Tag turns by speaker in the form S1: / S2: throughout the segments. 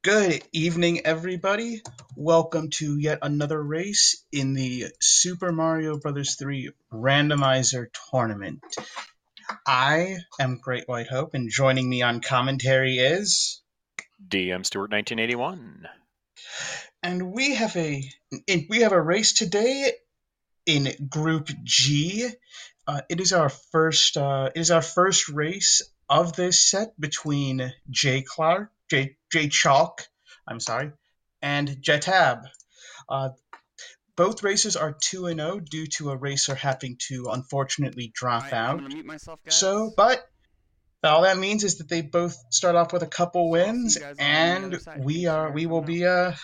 S1: Good evening, everybody. Welcome to yet another race in the Super Mario Bros. 3 Randomizer Tournament. I am Great White Hope, and joining me on commentary is...
S2: DM Stewart 1981.
S1: And we have a race today in Group G. It is our first race of this set between Jaychalke, and Jetabb. Both races are 2-0 due to a racer having to unfortunately drop
S3: Alright, I'm
S1: out.
S3: gonna mute myself, guys.
S1: But all that means is that they both start off with a couple
S3: So I'll see
S1: wins,
S3: you guys on the
S1: and
S3: other side.
S1: we
S3: Thanks for
S1: will
S3: coming
S1: be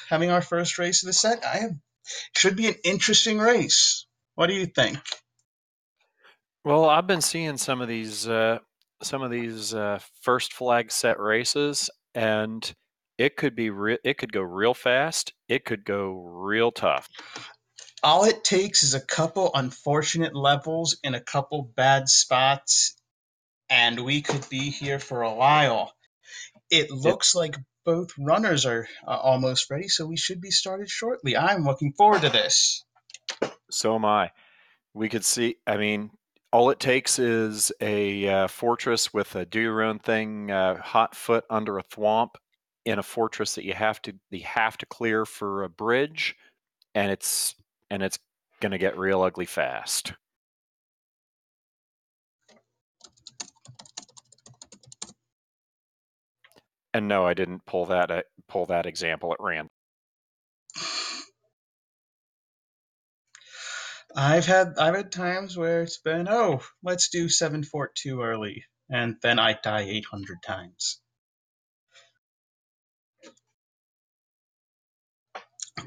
S1: having our first race of the set. Should be an interesting race. What do you think?
S2: Well, I've been seeing some of these first flag set races, and it could go real fast. It could go real tough.
S1: All it takes is a couple unfortunate levels in a couple bad spots, and we could be here for a while. It looks like both runners are almost ready, so we should be started shortly. I'm looking forward to this.
S2: So am I. We could see. I mean, all it takes is a fortress with a do your own thing hot foot under a thwomp in a fortress that you have to clear for a bridge, and it's going to get real ugly fast. And no, I didn't pull that example at random.
S1: I've had times where it's been, let's do 7 Fort 2 early, and then I die 800 times.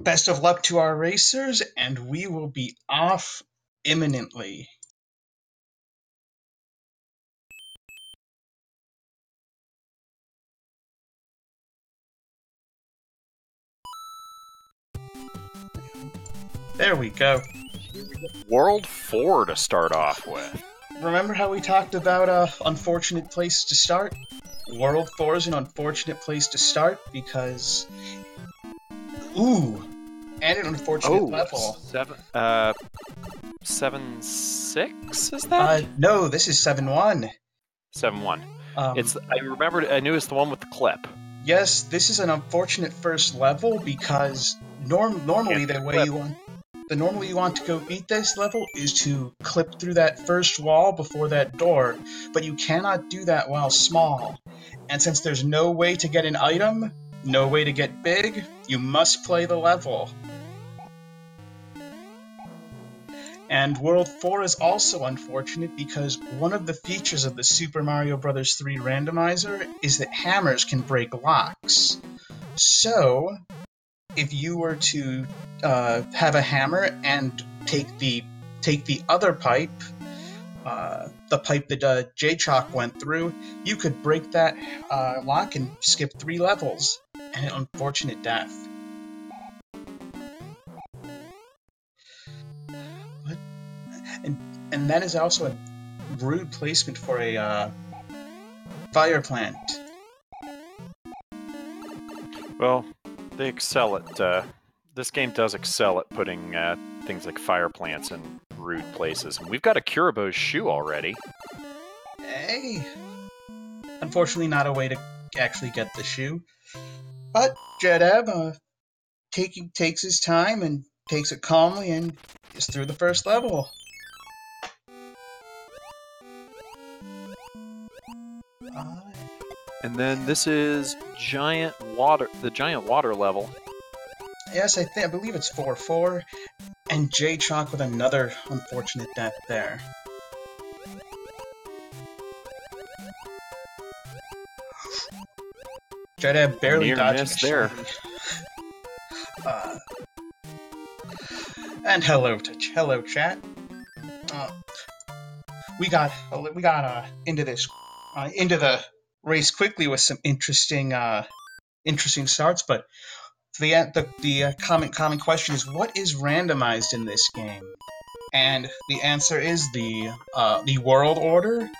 S1: Best of luck to our racers, and we will be off imminently. There we go.
S2: World 4 to start off with.
S1: Remember how we talked about unfortunate place to start? World 4 is an unfortunate place to start because... Ooh! And an unfortunate level.
S2: 7-6, is that?
S1: No, this is 7-1.
S2: 7-1. I knew it's the one with the clip.
S1: Yes, this is an unfortunate first level because normally the way normally you want to go beat this level is to clip through that first wall before that door, but you cannot do that while small. And since there's no way to get an item, no way to get big, you must play the level. And World 4 is also unfortunate because one of the features of the Super Mario Bros. 3 Randomizer is that hammers can break locks. So, if you were to have a hammer and take the other pipe, the pipe that Jaychalke went through, you could break that lock and skip 3 levels. And an unfortunate death. And that is also a rude placement for a fire plant.
S2: Well, they excel at... this game does excel at putting things like fire plants in rude places. And we've got a Kuribo's shoe already.
S1: Hey! Unfortunately, not a way to actually get the shoe. But Jetabb takes his time and takes it calmly and is through the first level.
S2: And then this is the giant water level.
S1: Yes, I believe it's 4-4, and Jaychalke with another unfortunate death there. Jetabb barely dodged there. And hello chat. We got into the race quickly with some interesting starts, but the common question is, what is randomized in this game? And the answer is the world order,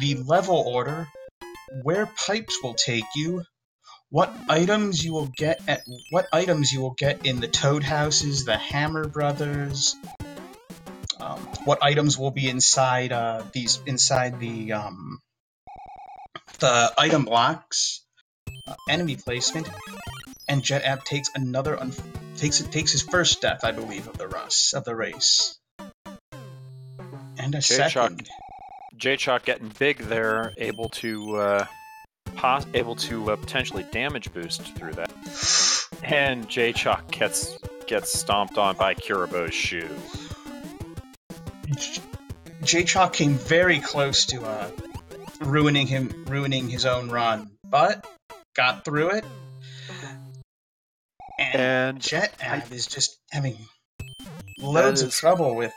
S1: the level order, where pipes will take you, what items you will get in the Toad houses, the Hammer Brothers. What items will be inside the item blocks, enemy placement, and Jetabb takes takes his first death, I believe, of the race, and a second.
S2: Jaychalke getting big there, able to potentially damage boost through that, and Jaychalke gets stomped on by Kirabo's shoe.
S1: Jaychalke came very close to ruining his own run, but got through it. And Jetabb is just having loads of trouble with.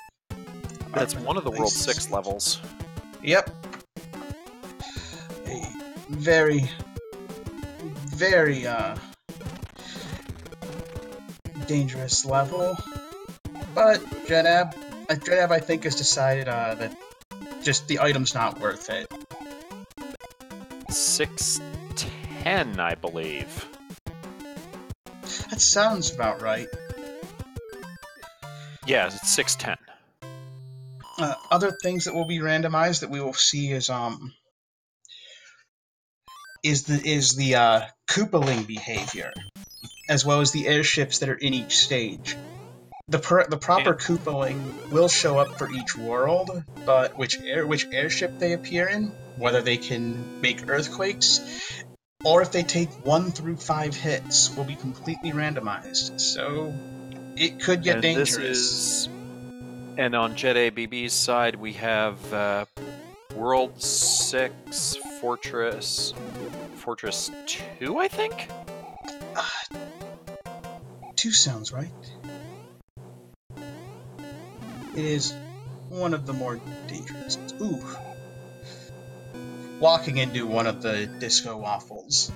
S2: That's one of the World 6 levels.
S1: Yep. A very, very dangerous level. But Jetabb, I think, has decided that just the item's not worth it.
S2: 610, I believe.
S1: That sounds about right.
S2: Yeah, it's 610.
S1: Other things that will be randomized that we will see is the Koopaling behavior, as well as the airships that are in each stage. The proper Koopaling will show up for each world, but which airship they appear in, whether they can make earthquakes, or if they take 1 through 5 hits, will be completely randomized. So it could get dangerous.
S2: And on JetABB's side, we have World 6 Fortress 2, I think?
S1: 2 sounds right. It is one of the more dangerous. Ooh. Walking into one of the disco waffles.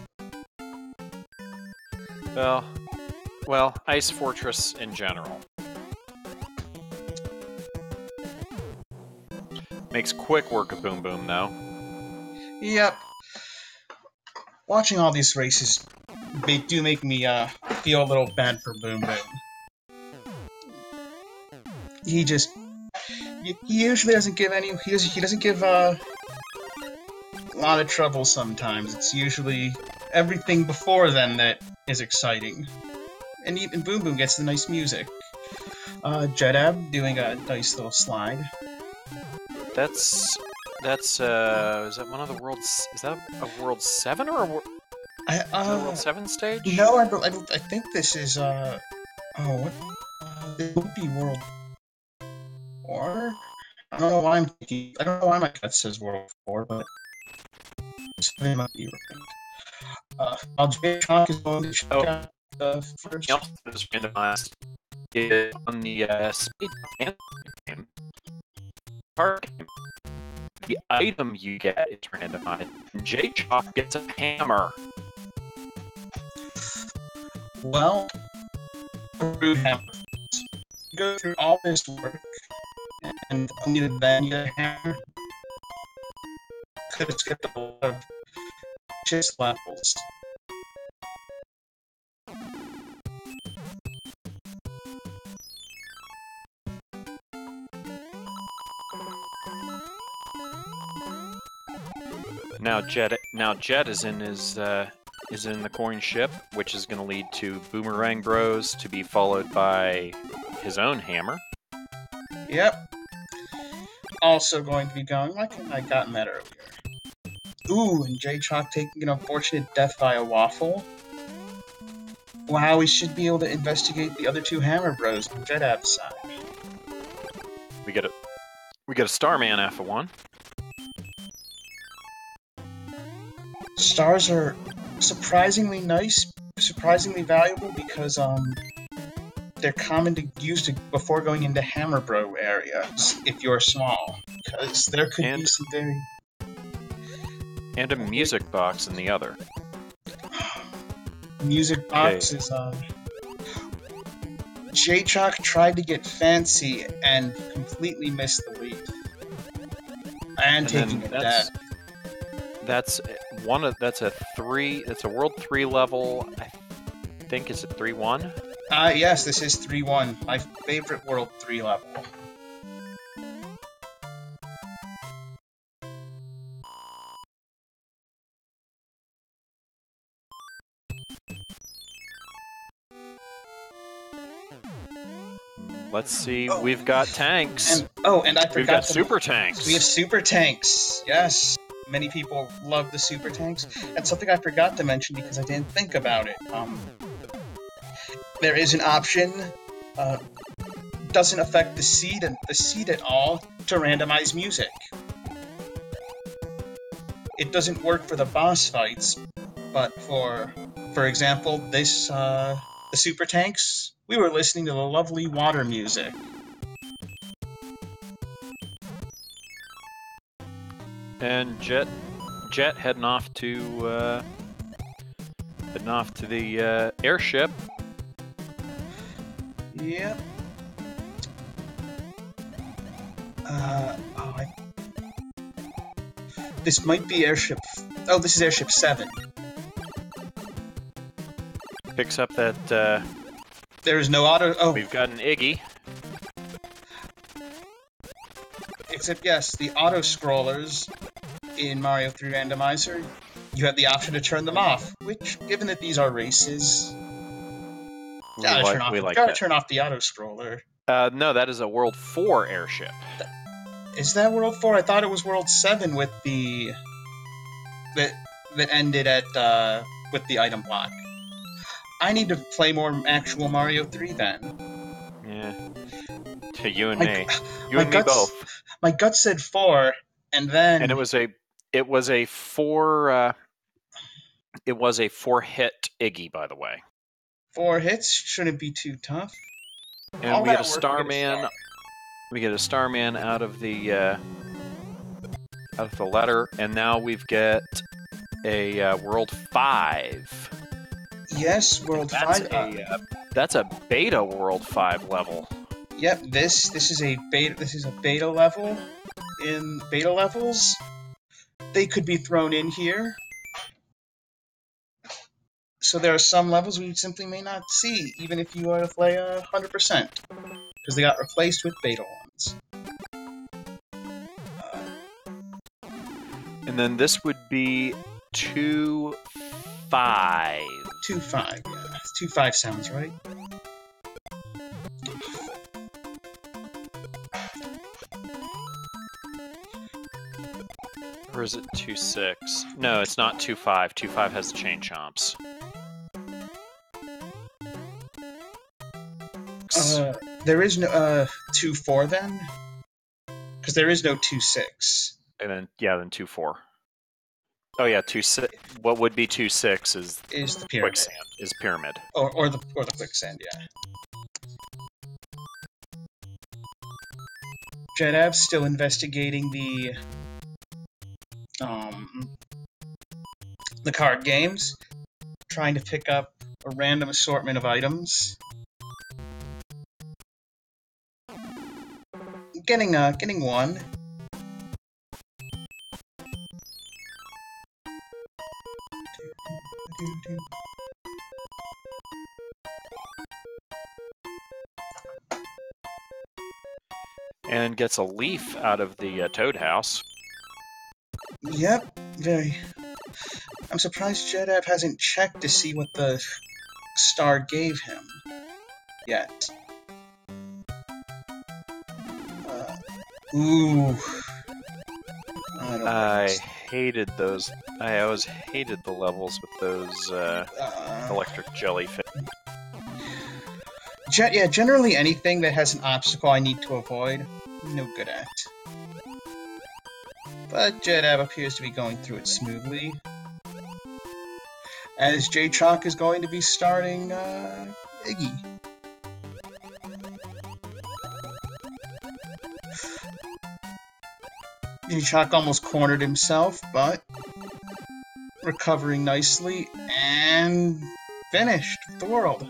S2: Well, Ice Fortress in general. Makes quick work of Boom Boom, though.
S1: Yep. Watching all these races do make me feel a little bad for Boom Boom. He usually doesn't give he doesn't give a lot of trouble sometimes. It's usually everything before then that is exciting. And even Boom Boom gets the nice music. Jetabb doing a nice little slide.
S2: Is that one of the worlds? Is that a World 7 or a World 7 stage?
S1: No, I think this is what? It would be World 4. I don't know why my gut says World 4, but it might be right. While Jaychalke is going to check out the first.
S2: Yep, it was randomized on the speed game. The item you get is randomized. Jaychalke gets a hammer.
S1: Well, rude hammer. Go through all this work, and only then you get a hammer. Could have skipped a lot of just levels.
S2: Now Jet is in the coin ship, which is going to lead to Boomerang Bros to be followed by his own hammer.
S1: Yep. Also going to be going. Why couldn't I gotten that earlier? Ooh, and Jaychalke taking an unfortunate death by a waffle. Wow, we should be able to investigate the other 2 Hammer Bros on Jetabb's side.
S2: We get a Starman Alpha 1.
S1: Stars are surprisingly nice, surprisingly valuable because they're common to use before going into Hammer Bro areas if you're small, because there could be some very.
S2: And a music box in the other.
S1: Music box is Jaychalke tried to get fancy and completely missed the lead. And taking a death.
S2: That's that's a World 3 level. I think is it 3-1?
S1: Yes, this is 3-1. My favorite World 3 level.
S2: Let's see. Oh. We've got tanks.
S1: And I forgot.
S2: We've got super tanks.
S1: We have super tanks. Yes. Many people love the super tanks. And something I forgot to mention because I didn't think about it. There is an option. Doesn't affect the seed at all to randomize music. It doesn't work for the boss fights, but for example, this the super tanks. We were listening to the lovely water music.
S2: And Jet heading off to the airship.
S1: Yep. This might be airship. Oh, this is airship 7.
S2: Picks up that.
S1: There is no auto. Oh,
S2: we've got an Iggy.
S1: Except yes, the auto scrollers in Mario 3 Randomizer, you have the option to turn them off. Which, given that these are races, gotta turn off the auto scroller.
S2: No, that is a World 4 airship.
S1: Is that World 4? I thought it was World 7 with the that ended at with the item block. I need to play more actual Mario 3 then.
S2: Yeah. To you and me. You and me both.
S1: My gut said 4, and then
S2: it was a 4 4-hit Iggy, by the way.
S1: 4 hits shouldn't be too tough.
S2: And we get a Starman. We get a Starman out of the letter, and now we've got a World 5.
S1: Yes, World 5.
S2: That's a beta World 5 level.
S1: Yep, this is a beta. This is a beta level. In beta levels, they could be thrown in here. So there are some levels we simply may not see, even if you were to play 100%, because they got replaced with beta ones.
S2: And then this would be 2-5.
S1: 2-5, yeah. 2-5 sounds right.
S2: Or is it 2-6? No, it's not 2-5. 2-5 has the chain chomps.
S1: There is no 2-4 then, because there is no 2-6.
S2: And then 2-4. Oh yeah, 2-6. What would be 2-6
S1: is the pyramid.
S2: Quicksand. Is pyramid.
S1: Or the quicksand, yeah. Jetabb's still investigating the card games, trying to pick up a random assortment of items. Getting one.
S2: And gets a leaf out of the Toad House.
S1: Yep, very. I'm surprised Jetabb hasn't checked to see what the star gave him yet. Ooh.
S2: I hated those. I always hated the levels with those electric jellyfish.
S1: Generally anything that has an obstacle I need to avoid, I'm no good at. But Jetabb appears to be going through it smoothly. As Jaychalke is going to be starting Iggy. Jaychalke almost cornered himself, but recovering nicely and finished the world.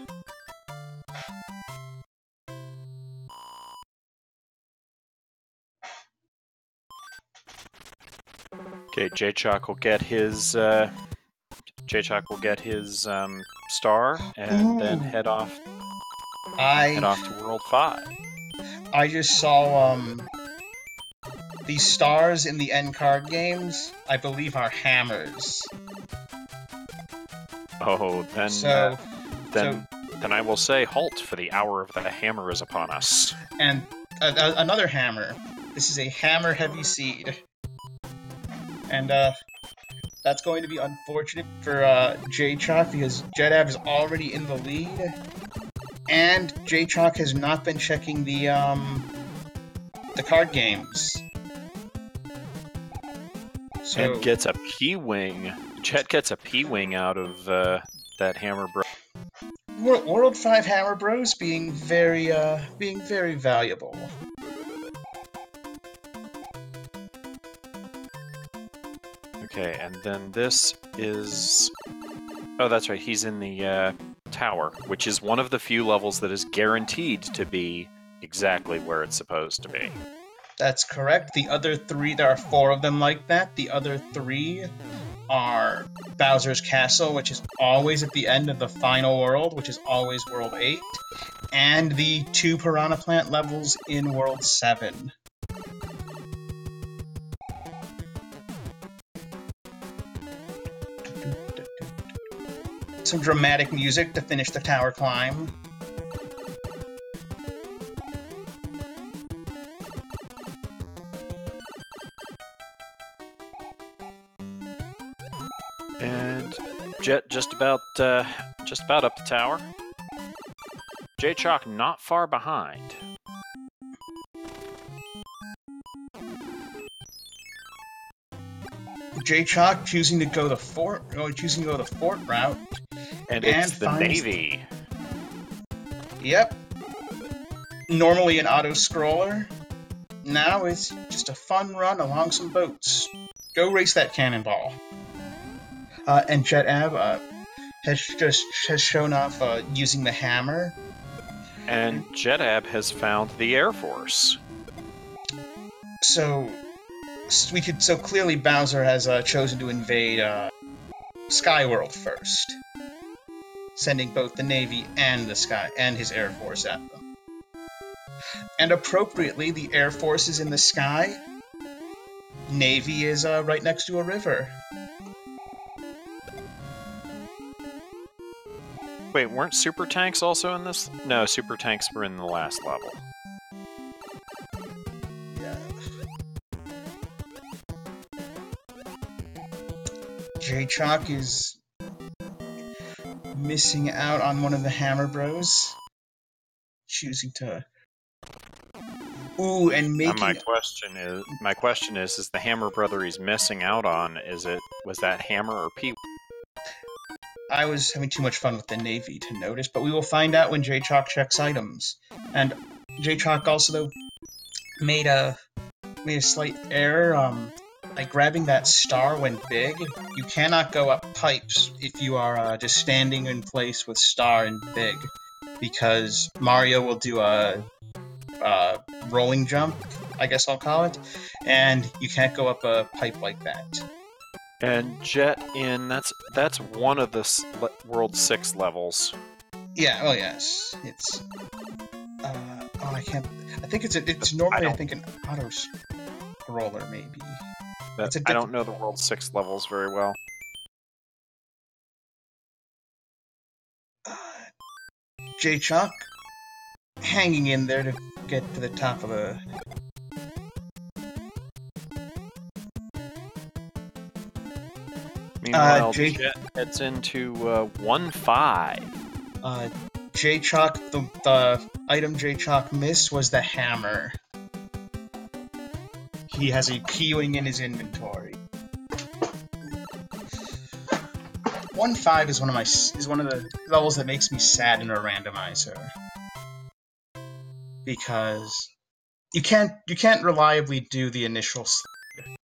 S2: Okay, Jaychalke will get his star and then head off to World 5.
S1: I just saw these stars in the end card games, I believe, are hammers.
S2: Oh, then
S1: So
S2: I will say halt, for the hour of the hammer is upon us.
S1: And another hammer. This is a hammer heavy seed. And that's going to be unfortunate for Jaychalke, because Jetabb is already in the lead. And Jaychalke has not been checking the card games. So,
S2: And gets a P-Wing. Jet gets a P-Wing out of that Hammer Bro.
S1: World 5 Hammer Bros being very valuable.
S2: Okay, and then this is... Oh, that's right, he's in the tower, which is one of the few levels that is guaranteed to be exactly where it's supposed to be.
S1: That's correct. The other 3, there are 4 of them like that. The other 3 are Bowser's Castle, which is always at the end of the final world, which is always World 8, and the 2 Piranha Plant levels in World 7. Some dramatic music to finish the tower climb.
S2: And Jet just about up the tower. Jaychalke not far behind.
S1: Jaychalke choosing to go the fort route.
S2: And it's the Navy.
S1: Yep. Normally an auto-scroller. Now it's just a fun run along some boats. Go race that cannonball. And Jetabb has shown off using the hammer.
S2: And Jetabb has found the Air Force.
S1: So clearly Bowser has chosen to invade Skyworld first, sending both the Navy and the Sky and his Air Force at them. And appropriately, the Air Force is in the sky. Navy is right next to a river.
S2: Wait, weren't super tanks also in this? No, super tanks were in the last level.
S1: Yeah. Jaychalke is missing out on one of the Hammer Bros. Choosing to... Ooh, and making...
S2: My question is the Hammer brother he's missing out on, was that Hammer or P?
S1: I was having too much fun with the Navy to notice, but we will find out when Jaychalke checks items. And Jaychalke also, though, made a slight error. Like grabbing that star when big, you cannot go up pipes if you are just standing in place with star and big, because Mario will do a rolling jump, I guess I'll call it, and you can't go up a pipe like that.
S2: And Jet that's one of the World 6 levels.
S1: Yeah. Oh yes. It's. I can't. I think it's normally I think an auto scroller maybe.
S2: I don't know the World 6 levels very well.
S1: Jaychalke hanging in there to get to the top of the.
S2: Meanwhile, Jet heads into 1-5.
S1: Jaychalke, the item Jaychalke missed was the hammer. He has a P-Wing in his inventory. 1-5 is one of the levels that makes me sad in a randomizer, because you can't reliably do the initial slide,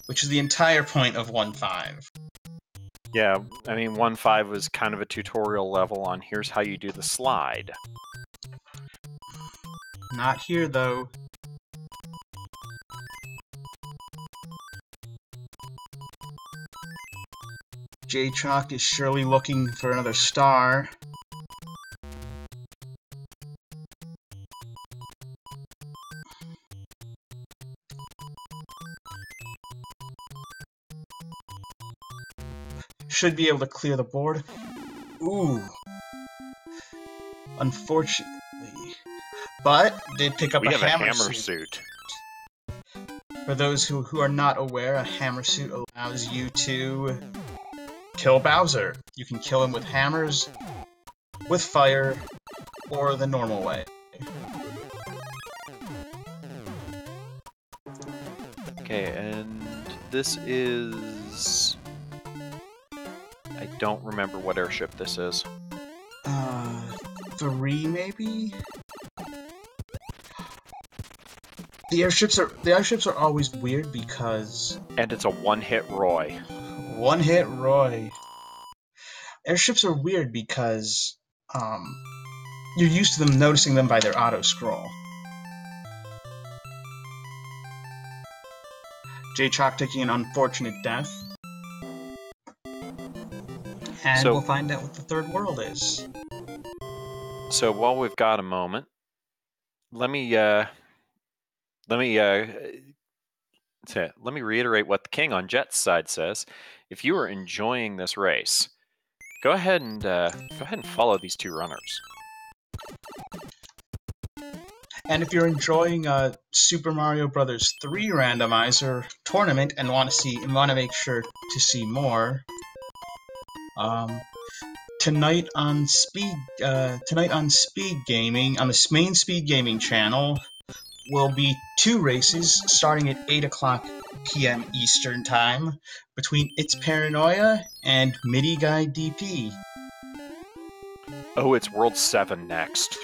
S1: which is the entire point of 1-5.
S2: Yeah, I mean 1-5 was kind of a tutorial level on here's how you do the slide.
S1: Not here though. Jaychalke is surely looking for another star. Should be able to clear the board. Ooh. Unfortunately. But did pick up
S2: we
S1: a
S2: have
S1: hammer
S2: a hammer
S1: suit.
S2: suit.
S1: For those who are not aware, a hammer suit allows you to kill Bowser. You can kill him with hammers, with fire, or the normal way.
S2: Okay, and this is... I don't remember what airship this is.
S1: 3 maybe? The airships are always weird because...
S2: And it's a one-hit Roy.
S1: One-hit Roy. Airships are weird because, you're used to them noticing them by their auto-scroll. Jaychalke taking an unfortunate death. And we'll find out what the third world is.
S2: So while we've got a moment, let me reiterate what the king on Jet's side says. If you are enjoying this race, go ahead and follow these two runners.
S1: And if you're enjoying Super Mario Bros. 3 Randomizer tournament and want to make sure to see more, tonight on Speed Gaming on the main Speed Gaming channel will be 2 races starting at 8:00 p.m. Eastern Time between It's Paranoia and MIDI Guy DP.
S2: Oh, it's World 7 next.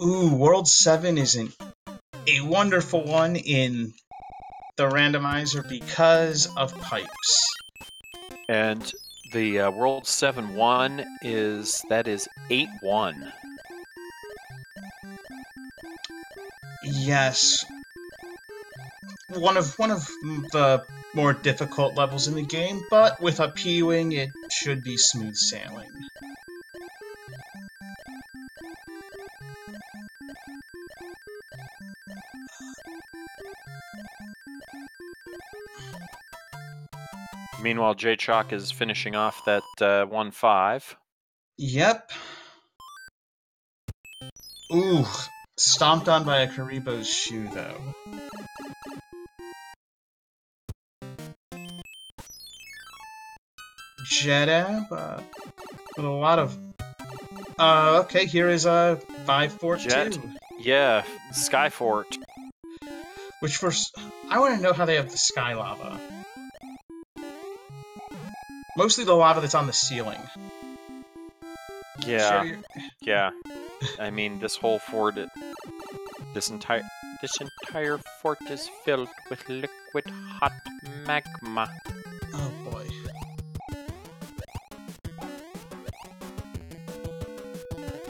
S1: Ooh, World 7 is a wonderful one in the randomizer because of pipes.
S2: And the World 7-1 is 8-1.
S1: Yes. One of the more difficult levels in the game, but with a P-Wing, it should be smooth sailing.
S2: Meanwhile, Jaychalke is finishing off that 1-5.
S1: Yep. Ooh, stomped on by a Karibo's shoe, though. Jetabb, with a lot of... okay, here is a 5-4-2.
S2: Yeah, Skyfort.
S1: Which first... I want to know how they have the sky lava. Mostly the lava that's on the ceiling.
S2: Yeah, yeah. I mean, this whole fort, this entire fort is filled with liquid hot magma.
S1: Oh boy.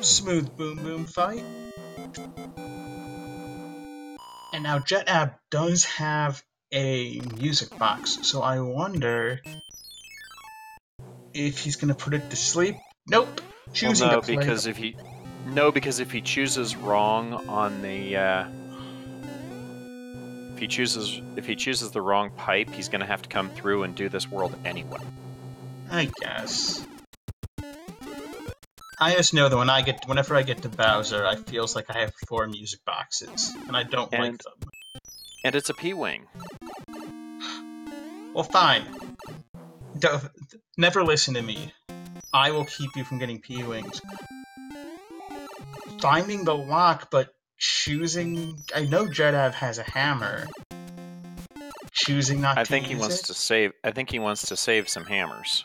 S1: Smooth boom boom fight. And now Jetabb does have a music box, so I wonder if he's gonna put it to sleep. Nope. Choosing to play.
S2: Because if he chooses wrong on the if he chooses the wrong pipe, he's gonna have to come through and do this world anyway.
S1: I guess. I just know that whenever I get to Bowser, I feels like I have 4 music boxes, and I don't like them.
S2: And it's a P-Wing.
S1: Well, fine. Never listen to me. I will keep you from getting P-Wings. Finding the lock, but choosing... I know Jetabb has a hammer. Choosing not to use it?
S2: I think he wants to save some hammers.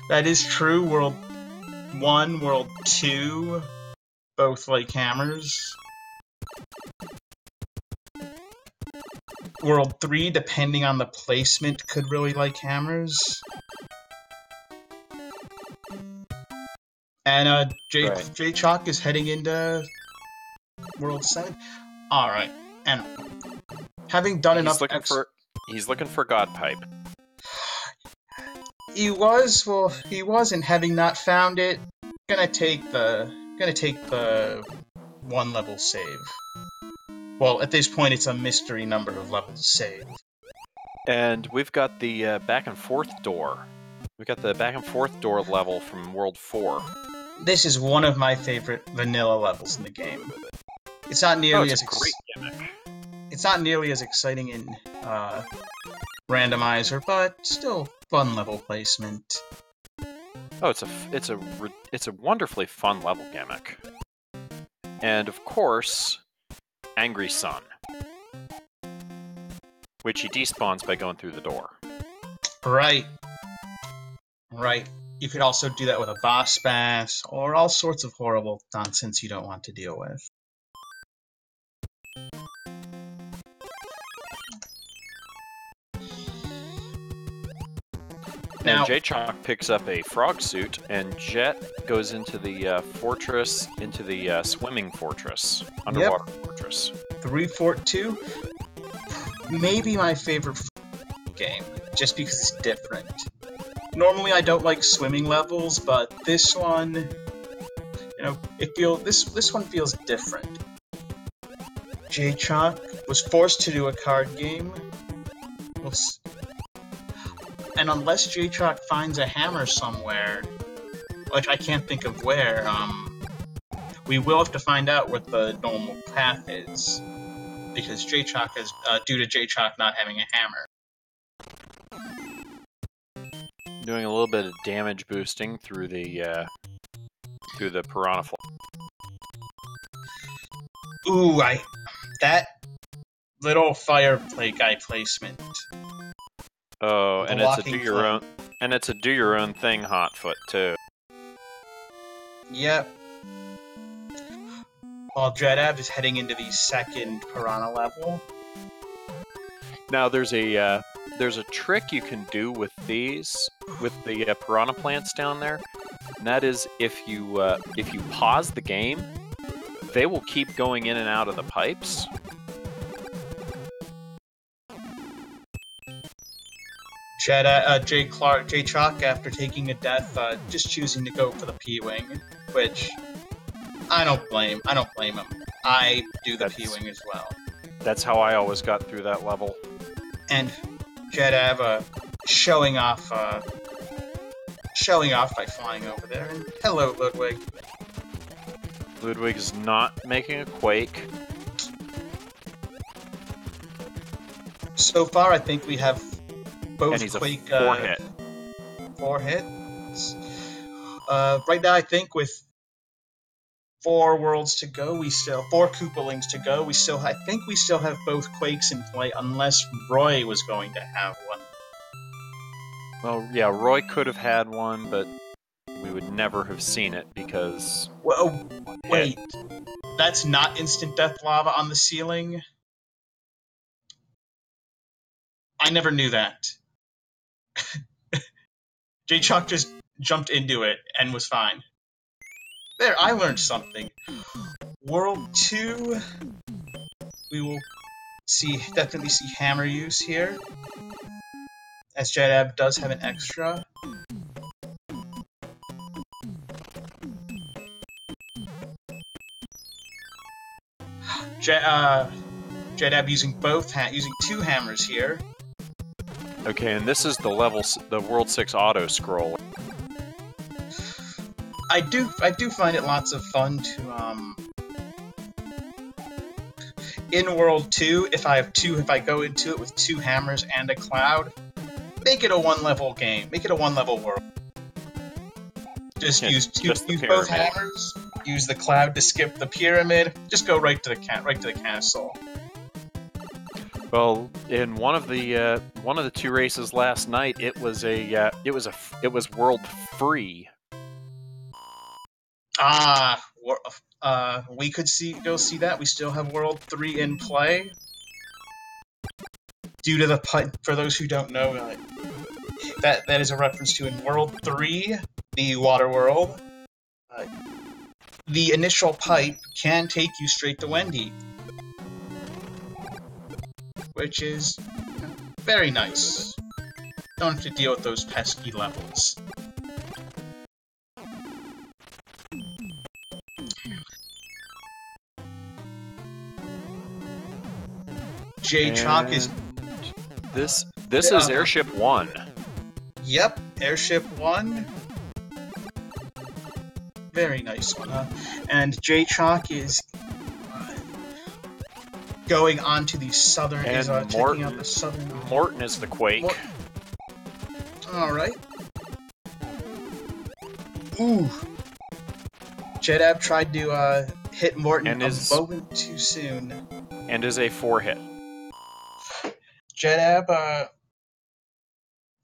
S1: That is true. World 1, World 2, both like hammers. World 3, depending on the placement, could really like hammers. And Jaychalke is heading into World 7. Alright, and having done enough...
S2: He's looking for God Pipe.
S1: He was, well, he was, and having not found it, gonna take the one level save. Well, at this point, it's a mystery number of levels save.
S2: And we've got the back and forth door. We've got the back and forth door level from World 4.
S1: This is one of my favorite vanilla levels in the game. It's not nearly
S2: it's a great gimmick.
S1: It's not nearly as exciting in Randomizer, but still fun level placement.
S2: Oh, it's a wonderfully fun level gimmick. And of course, Angry Sun, which he despawns by going through the door.
S1: Right. You could also do that with a boss bass, or all sorts of horrible nonsense you don't want to deal with.
S2: Now, Jaychalke picks up a frog suit, and Jet goes into the fortress, into the swimming fortress, underwater fortress.
S1: 342, maybe my favorite game, just because it's different. Normally, I don't like swimming levels, but this one, this one feels different. Jaychalke was forced to do a card game. And unless Jaychalke finds a hammer somewhere, which I can't think of where, we will have to find out what the normal path is, because Jaychalke is due to Jaychalke not having a hammer.
S2: Doing a little bit of damage boosting through the piranha fly.
S1: Ooh, that little fire plate guy placement.
S2: Oh, and it's a do your own thing hotfoot too.
S1: Yep. While Jetabb is heading into the second piranha level.
S2: Now there's a trick you can do with these, with the piranha plants down there, and that is if you pause the game, they will keep going in and out of the pipes.
S1: Jaychalke, after taking a death, just choosing to go for the P-Wing, which I don't blame him. I do the P-Wing as well.
S2: That's how I always got through that level.
S1: And Jetabb showing off by flying over there. And hello, Ludwig.
S2: Ludwig is not making a quake.
S1: So far, I think we have both
S2: and he's
S1: Quake.
S2: A
S1: 4 hits. Right now, I think with 4 worlds to go, 4 Koopalings to go. I think we still have both Quakes in play, unless Roy was going to have one.
S2: Well, yeah, Roy could have had one, but we would never have seen it because.
S1: Well, wait, that's not instant death lava on the ceiling. I never knew that. Jaychalke just jumped into it and was fine. There, I learned something. World 2, we will definitely see hammer use here, as Jetabb does have an extra. Jetabb using using 2 hammers here.
S2: Okay, and this is the World 6 auto scroll.
S1: I do find it lots of fun to in World 2, if I go into it with 2 hammers and a cloud, make it a 1-level game. Make it a 1-level world. Just use both hammers, use the cloud to skip the pyramid, just go right to the castle.
S2: Well, in one of the 2 races last night, it was World 3.
S1: We could go see that. We still have World 3 in play. Due to the pipe, for those who don't know, that is a reference to in World 3, the water world. The initial pipe can take you straight to Wendy, which is very nice. don't have to deal with those pesky levels. Jaychalke is...
S2: This is Airship 1.
S1: Yep, Airship 1. Very nice one, huh? And Jaychalke is going on to the southern...
S2: And
S1: checking out the southern...
S2: Morton is the Quake.
S1: Alright. Ooh. Jetabb tried to hit Morton a moment too soon.
S2: And is a 4-hit.
S1: Jetabb,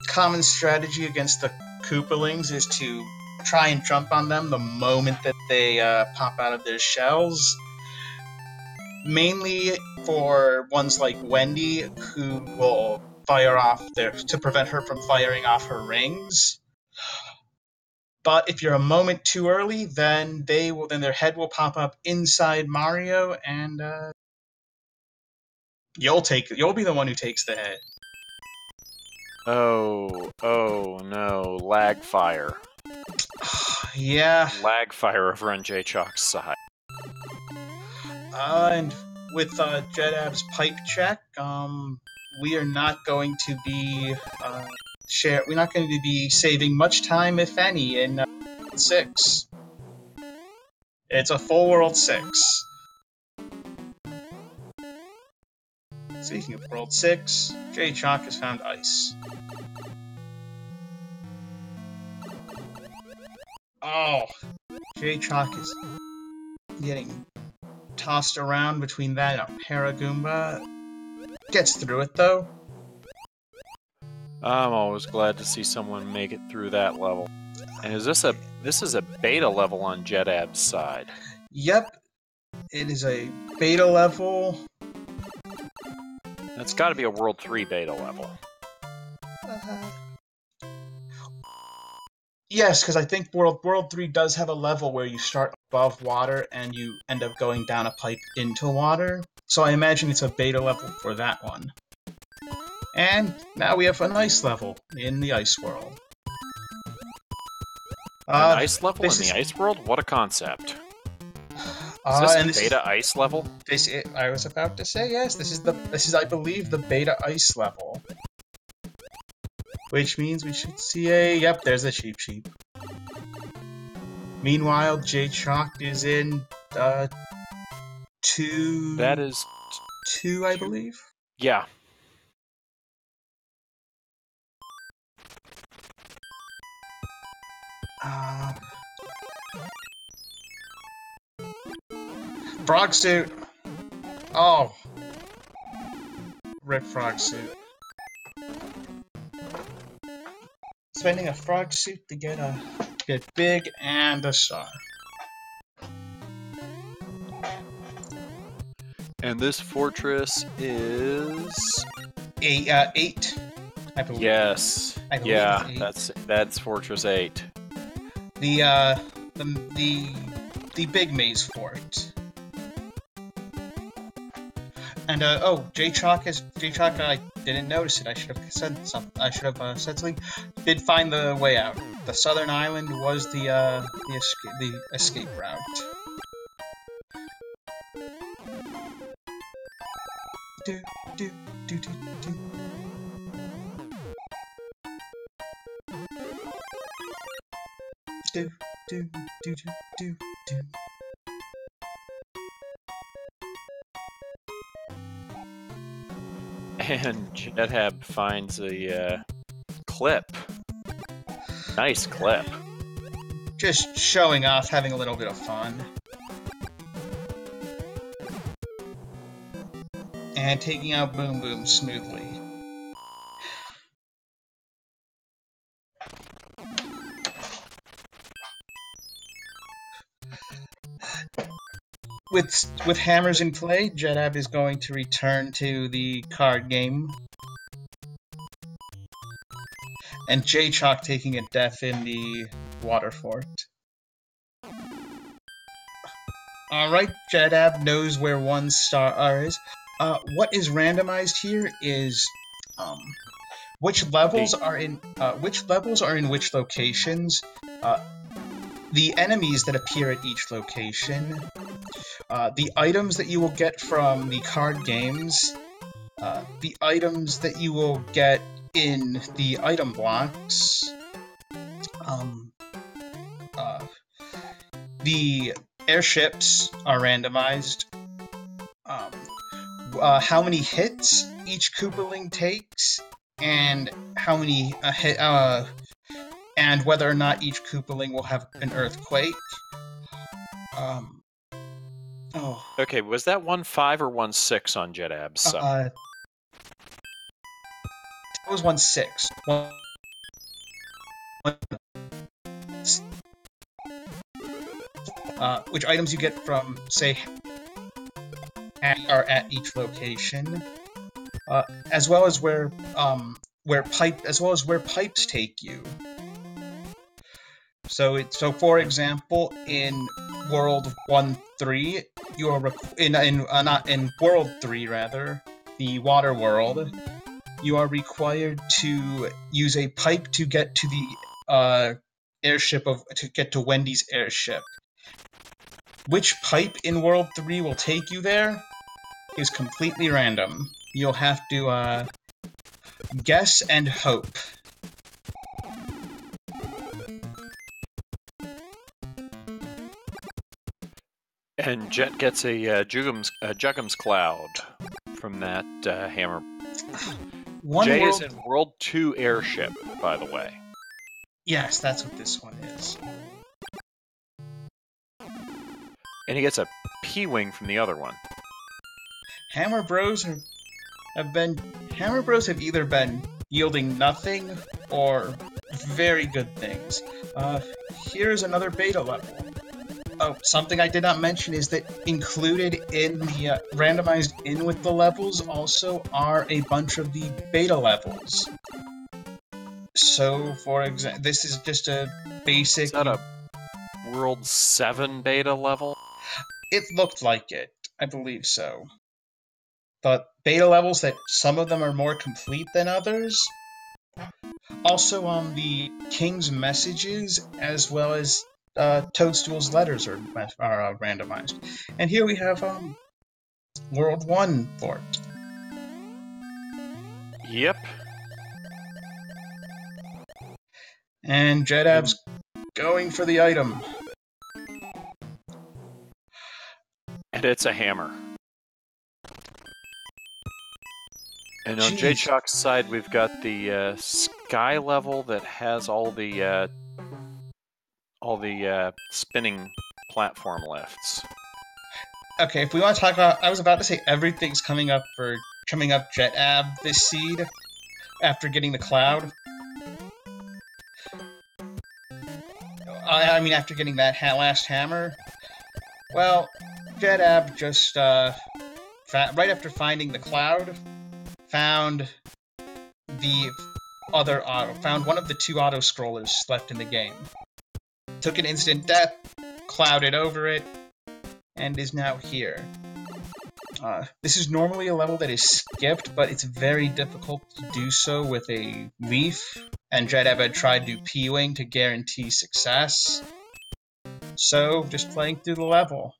S1: common strategy against the Koopalings is to try and jump on them the moment that they pop out of their shells. Mainly for ones like Wendy, who will fire off to prevent her from firing off her rings. But if you're a moment too early, then their head will pop up inside Mario, and you'll be the one who takes the hit.
S2: Oh no, lag fire.
S1: Yeah.
S2: Lag fire over on Jaychalke's side.
S1: And with Jetabb's pipe check, we are not going to be we're not going to be saving much time, if any, in 6. It's a full World 6. Speaking of World 6, Jaychalke has found ice. Oh, Jaychalke is getting tossed around between that and a Paragoomba. Gets through it, though.
S2: I'm always glad to see someone make it through that level. And this is a beta level on Jetabb's side.
S1: Yep, it is a beta level.
S2: That's got to be a World 3 beta level.
S1: Yes, because I think World 3 does have a level where you start above water and you end up going down a pipe into water. So I imagine it's a beta level for that one. And now we have an ice level in the ice world.
S2: An ice level in the ice world? What a concept. Is this beta ice level?
S1: I was about to say yes. This is I believe the beta ice level. Which means we should see yep, there's a sheep. Meanwhile, Jaychalke is in 2.
S2: That is
S1: 2, I believe.
S2: Yeah.
S1: Frog suit. Oh. Rip frog suit. Spending a frog suit to get big and a star.
S2: And this fortress is
S1: 8, I believe.
S2: Yes.
S1: I believe
S2: yeah,
S1: it's 8.
S2: that's Fortress 8.
S1: The big maze fort. And Jaychalke, I didn't notice it. I should have said something. Did find the way out. The southern island was the escape route. Do do do do do. Do do do do do do.
S2: And Jetabb finds a clip. Nice clip.
S1: Just showing off, having a little bit of fun. And taking out Boom Boom smoothly. With hammers in play, Jetabb is going to return to the card game. And Jaychalke taking a death in the water fort. Alright, Jetabb knows where 1 star is. What is randomized here is which levels are in which locations, the enemies that appear at each location, the items that you will get from the card games, the items that you will get in the item blocks, the airships are randomized, how many hits each Koopaling takes, and how many and whether or not each Koopaling will have an earthquake.
S2: Okay, was that 1.5 or 1.6 on Jetabb's side?
S1: It was 1.6. Which items you get from, say, are at each location, as well as where pipes take you. So for example, in World 1.3, you are not in World 3 rather, the Water World, you are required to use a pipe to get to the to get to Wendy's airship. Which pipe in World 3 will take you there is completely random. You'll have to guess and hope.
S2: And Jet gets a Juggum's Cloud from that hammer. Jay is in World 2 airship, by the way.
S1: Yes, that's what this one is.
S2: And he gets a P-Wing from the other one.
S1: Hammer Bros have either been yielding nothing or very good things. Here's another beta level. Oh, something I did not mention is that included in the randomized in with the levels also are a bunch of the beta levels. So, for example, this is just a basic...
S2: Is that a World 7 beta level?
S1: It looked like it. I believe so. But beta levels that some of them are more complete than others. Also, the King's messages, as well as Toadstool's letters are randomized. And here we have World 1 for it.
S2: Yep.
S1: And Jetabb's going for the item.
S2: And it's a hammer. And on Jaychalke's side, we've got the sky level that has all the spinning platform lifts.
S1: Okay, if we want to talk about, I was about to say everything's coming up Jetabb this seed after getting the cloud. I mean, after getting that last hammer. Well, Jetabb just right after finding the cloud, found one of the two auto scrollers left in the game. Took an instant death, clouded over it, and is now here. This is normally a level that is skipped, but it's very difficult to do so with a leaf, and Jetabb had tried to P-Wing to guarantee success. So, just playing through the level.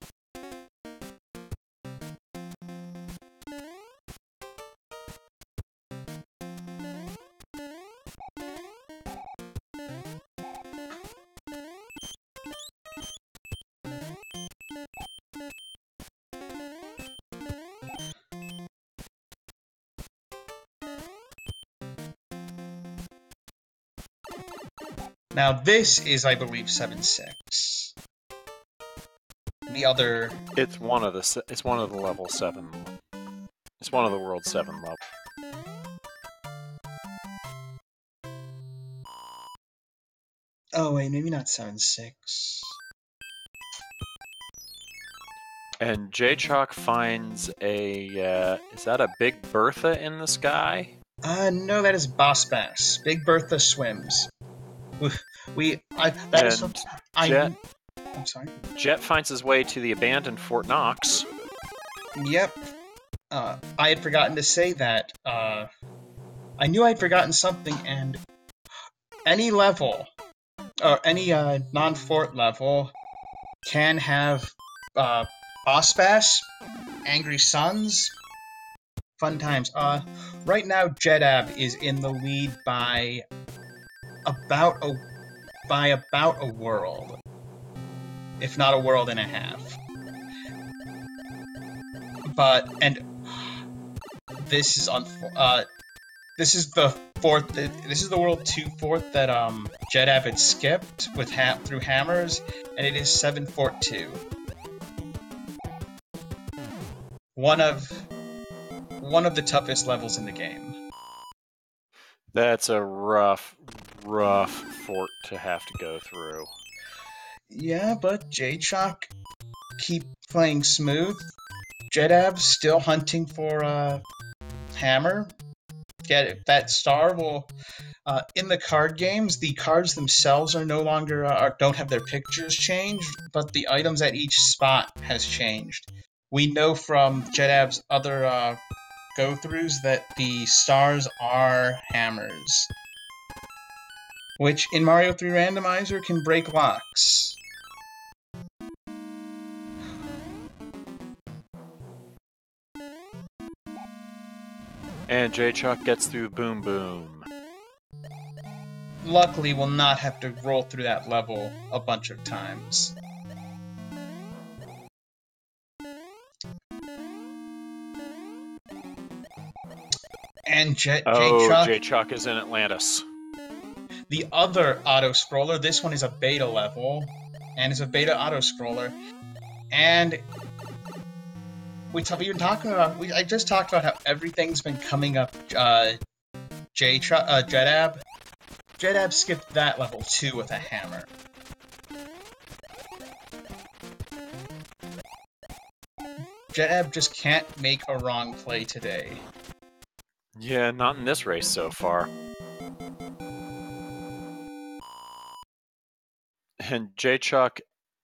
S1: Now this is, I believe, 7.6. The other...
S2: It's one of the level 7. It's one of the World 7 levels.
S1: Oh wait, maybe not 7.6.
S2: And Jaychalke finds a... is that a Big Bertha in the sky?
S1: No, that is Boss Bass. Big Bertha swims. I'm sorry?
S2: Jet finds his way to the abandoned Fort Knox.
S1: Yep. I had forgotten to say that I knew I'd forgotten something, and any level, or any non-fort level, can have boss bash, angry suns, fun times. Right now, Jetabb is in the lead by about a world, if not a world and a half. And this is this is the fourth. This is the world 2/4 that Jetabb had skipped with through hammers, and it is 7/2. One of the toughest levels in the game.
S2: That's a rough fort to have to go through.
S1: Yeah, but Jaychalke keep playing smooth. Jetabb still hunting for hammer. Get it? That star will. In the card games, the cards themselves are no longer don't have their pictures changed, but the items at each spot has changed. We know from Jetabb's other go-throughs that the stars are hammers, which in Mario 3 Randomizer can break locks.
S2: And Jaychalke gets through Boom Boom.
S1: Luckily, we'll not have to roll through that level a bunch of times. And
S2: Jaychalke is in Atlantis.
S1: The other auto-scroller, this one is a beta level, and it's a beta auto-scroller, and I just talked about how everything's been coming up Jetabb. Jetabb skipped that level too with a hammer. Jetabb just can't make a wrong play today.
S2: Yeah, not in this race so far. And Jaychalke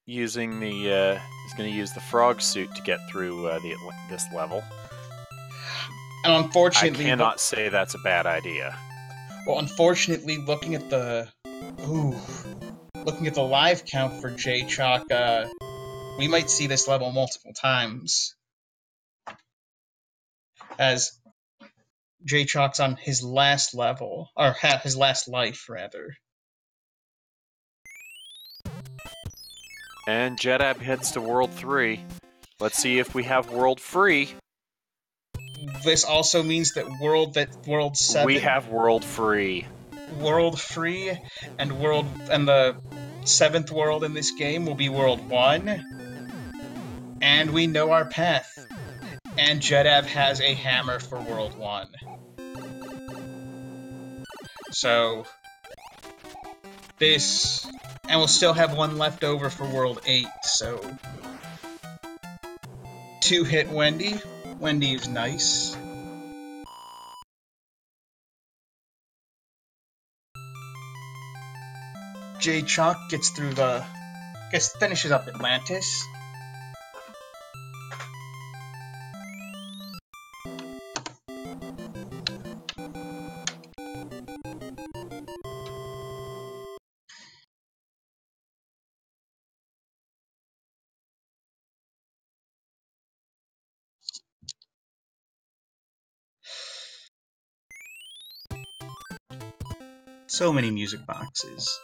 S2: using the is going to use the frog suit to get through this level.
S1: And unfortunately,
S2: I cannot say that's a bad idea.
S1: Well, unfortunately, looking at the live count for Jaychalke, we might see this level multiple times, as Jaychalke's on his last level, or his last life, rather.
S2: And Jetabb heads to World 3. Let's see if we have World Free.
S1: This also means that World 7...
S2: We have World Free.
S1: World Free, and the 7th world in this game will be World 1. And we know our path. And Jetabb has a hammer for World 1. So... this... And we'll still have one left over for World 8, so... 2-hit Wendy. Wendy is nice. Jaychalke finishes up Atlantis. So many music boxes.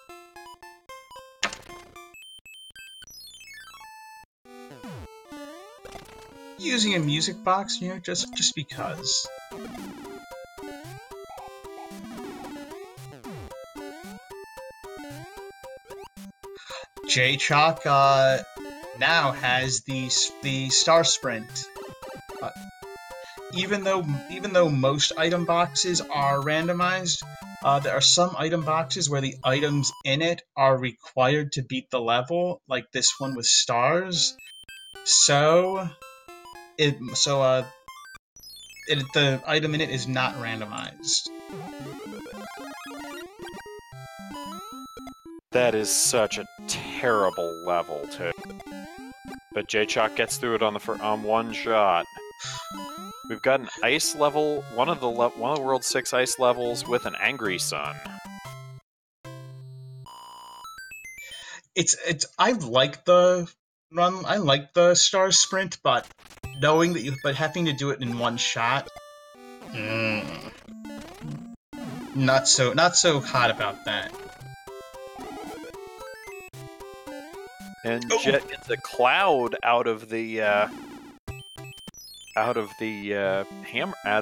S1: Using a music box, just because. Jaychalke now has the Star Sprint. Even though most item boxes are randomized, there are some item boxes where the items in it are required to beat the level, like this one with stars. So the item in it is not randomized.
S2: That is such a terrible level, too. But Jaychalke gets through it on one shot. We've got an ice level, one of the World 6 ice levels with an angry sun.
S1: I like the run. I like the star sprint, but knowing that having to do it in one shot, not so hot about that.
S2: And Jet gets a cloud out of the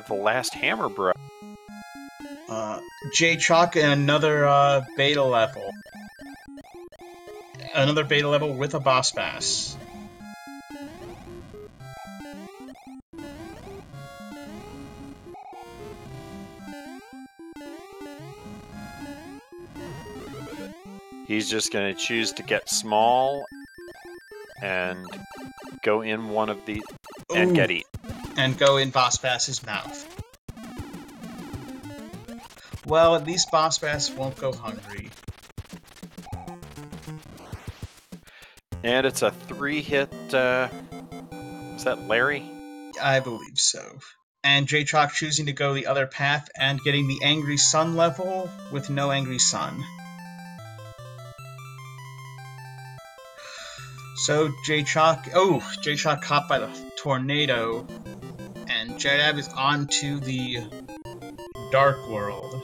S2: last hammer bro.
S1: Jaychalke and another beta level. Another beta level with a boss bass.
S2: He's just going to choose to get small and go in one of the and get eat.
S1: And go in Boss Bass's mouth. Well, at least Boss Bass won't go hungry.
S2: And it's a 3-hit, is that Larry?
S1: I believe so. And Jaychalke choosing to go the other path and getting the Angry Sun level with no Angry Sun. So Jaychalke caught by the tornado, and Jetabb is on to the Dark World.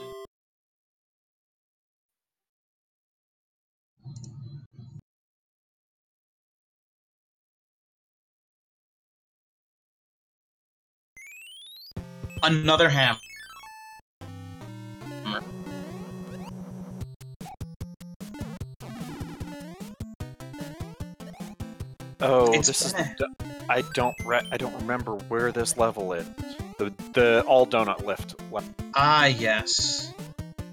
S1: Another hammer.
S2: Oh, I don't remember where this level is. The all donut lift.
S1: Ah, yes,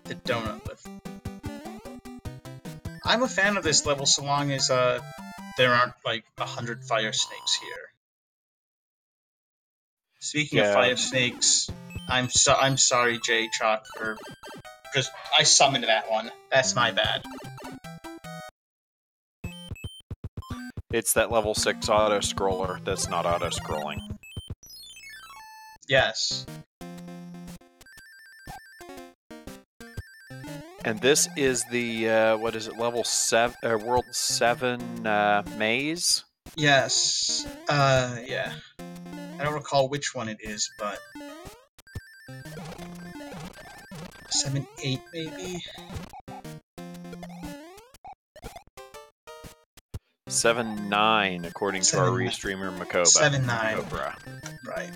S1: the donut lift. I'm a fan of this level so long as there aren't like 100 fire snakes here. Speaking of fire snakes, I'm sorry, Jaychalke, for just I summoned that one. That's my bad.
S2: It's that level 6 auto-scroller that's not auto-scrolling.
S1: Yes.
S2: And this is the, what is it, level 7, World 7 maze?
S1: Yes. Yeah. I don't recall which one it is, but 7, 8 maybe?
S2: 7-9, according to our restreamer Makoba.
S1: 7-9. Right.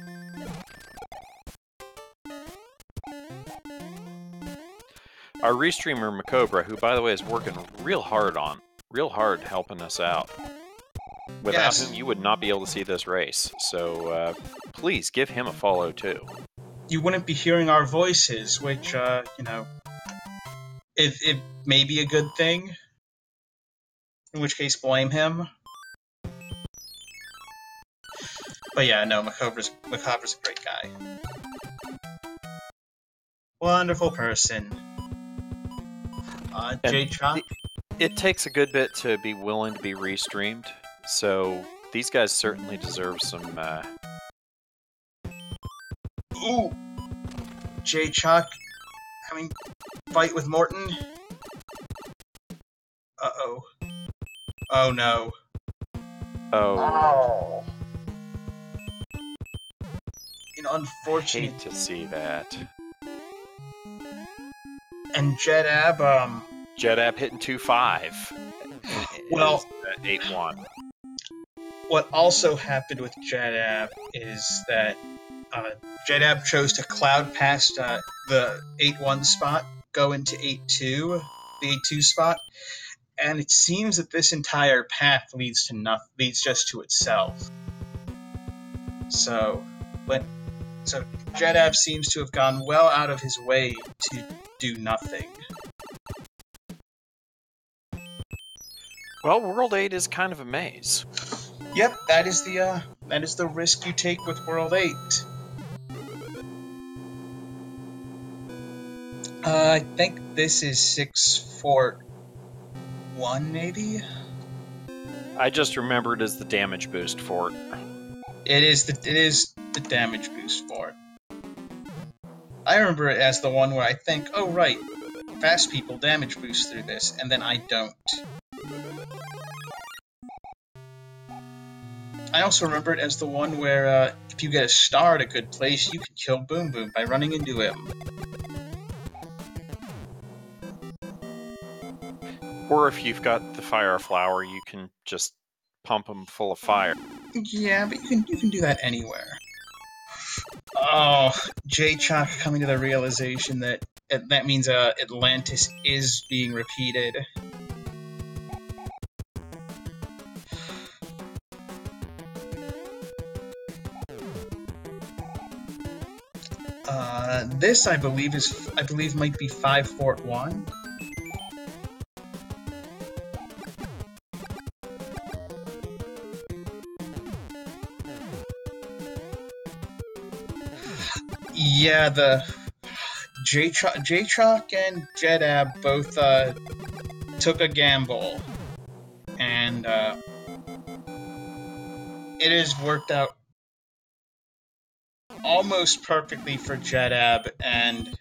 S2: Our restreamer Makoba, who by the way is working real hard helping us out. Without whom you would not be able to see this race. So please give him a follow too.
S1: You wouldn't be hearing our voices, which you know, it may be a good thing. In which case, blame him. But yeah, no, Makobra's a great guy. Wonderful person. Jaychalke?
S2: It takes a good bit to be willing to be restreamed, so these guys certainly deserve some...
S1: Ooh! Jaychalke having fight with Morton. Uh-oh. Oh no.
S2: Oh.
S1: Unfortunate.
S2: Hate to see that.
S1: And Jetabb,
S2: Jetabb hitting 2-5.
S1: Well,
S2: 8-1.
S1: What also happened with Jetabb is that Jetabb chose to cloud past the 8-1 spot, go into 8-2, the 8-2 spot, and it seems that this entire path leads just to itself. So Jetabb seems to have gone well out of his way to do nothing.
S2: Well, World 8 is kind of a maze.
S1: Yep, that is the risk you take with World 8. I think this is 6-4-1, maybe?
S2: I just remembered as the damage boost fort.
S1: It is the damage boost for. I remember it as the one where I think, oh right, fast people damage boost through this, and then I don't. I also remember it as the one where if you get a star at a good place, you can kill Boom Boom by running into him.
S2: Or if you've got the fire flower, you can just pump them full of fire.
S1: Yeah, but you can do that anywhere. Oh, Jaychalke coming to the realization that that means Atlantis is being repeated. This I believe might be 5 Fort 1. Yeah, the Jaychalke and Jetabb both took a gamble, and it has worked out almost perfectly for Jetabb, and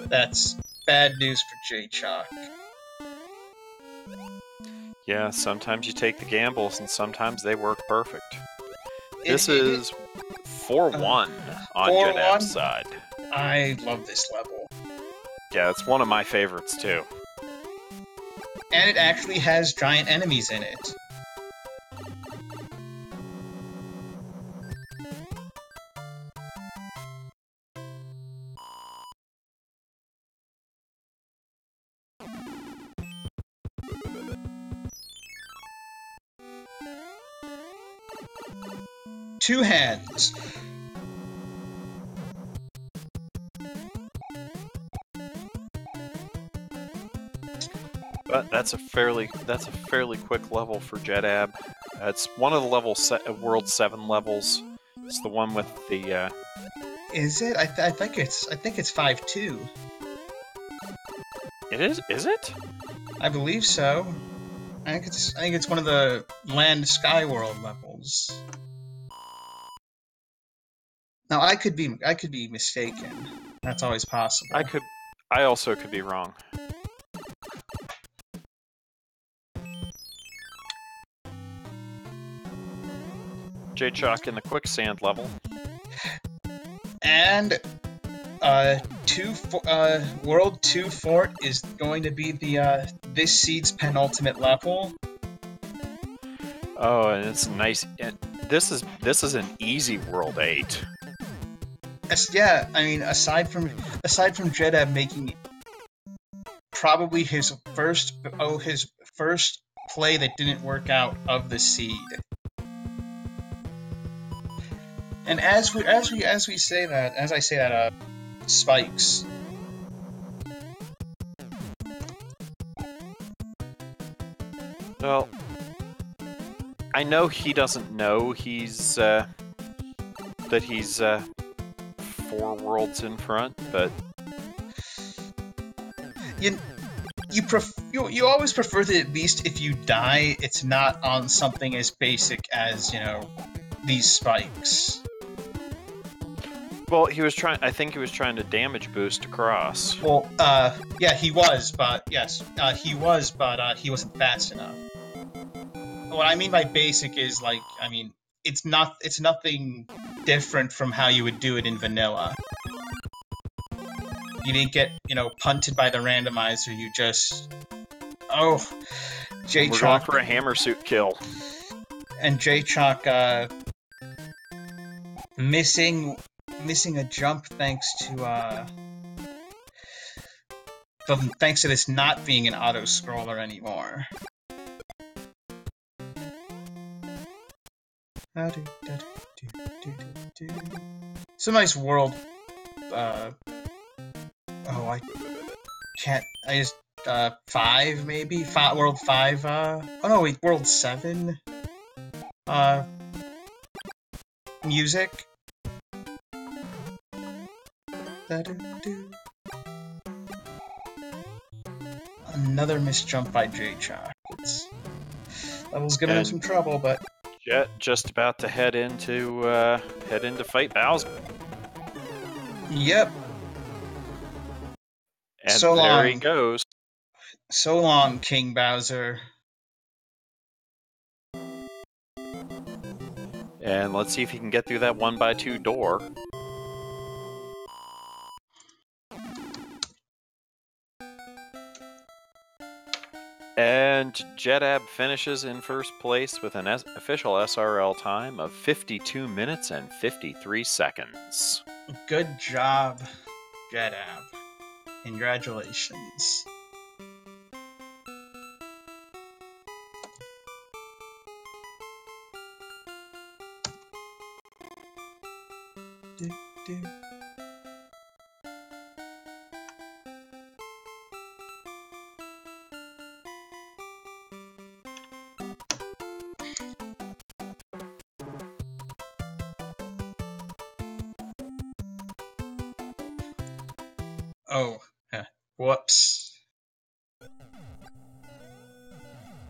S1: that's bad news for Jaychalke.
S2: Yeah, sometimes you take the gambles, and sometimes they work perfect. This is 4-1 on Jetabb's side.
S1: I love this level.
S2: Yeah, it's one of my favorites, too.
S1: And it actually has giant enemies in it. Two hands.
S2: But that's a fairly quick level for Jetabb. It's one of the World 7 levels. It's the one with the.
S1: Is it? I think it's 5-2.
S2: It is. Is it?
S1: I believe so. I think it's one of the Land Sky World levels. Now I could be mistaken. That's always possible.
S2: I also could be wrong. Jaychalke in the quicksand level.
S1: And World 2 Fort is going to be the this seed's penultimate level.
S2: Oh, and it's nice. This is an easy World 8.
S1: Yeah, I mean, aside from Jetabb making probably his first play that didn't work out of the seed. And as I say that, spikes.
S2: Well, I know he doesn't know that he's 4 worlds in front, but
S1: you always prefer that at least if you die, it's not on something as basic as these spikes.
S2: Well, I think he was trying to damage boost across.
S1: Well, yeah, he was, but he wasn't fast enough. What I mean by basic is it's nothing different from how you would do it in vanilla. You didn't get, punted by the randomizer, you just... Oh, Jaychalke...
S2: We're going for a hammer suit kill.
S1: And Jaychalke, missing a jump thanks to this not being an auto-scroller anymore. Some nice world. I can't. I just 5 maybe. World 5. Oh no, wait. World 7. Music. Another missed jump by Jaychalke. Level's giving him some trouble, but
S2: Jet just about to head into fight Bowser.
S1: Yep.
S2: And
S1: So
S2: there
S1: long.
S2: he goes.
S1: So long, King Bowser.
S2: And let's see if he can get through that 1x2 door. And Jetabb finishes in first place with an official SRL time of 52 minutes and 53 seconds.
S1: Good job, Jetabb. Congratulations. Do, do. Oh, whoops.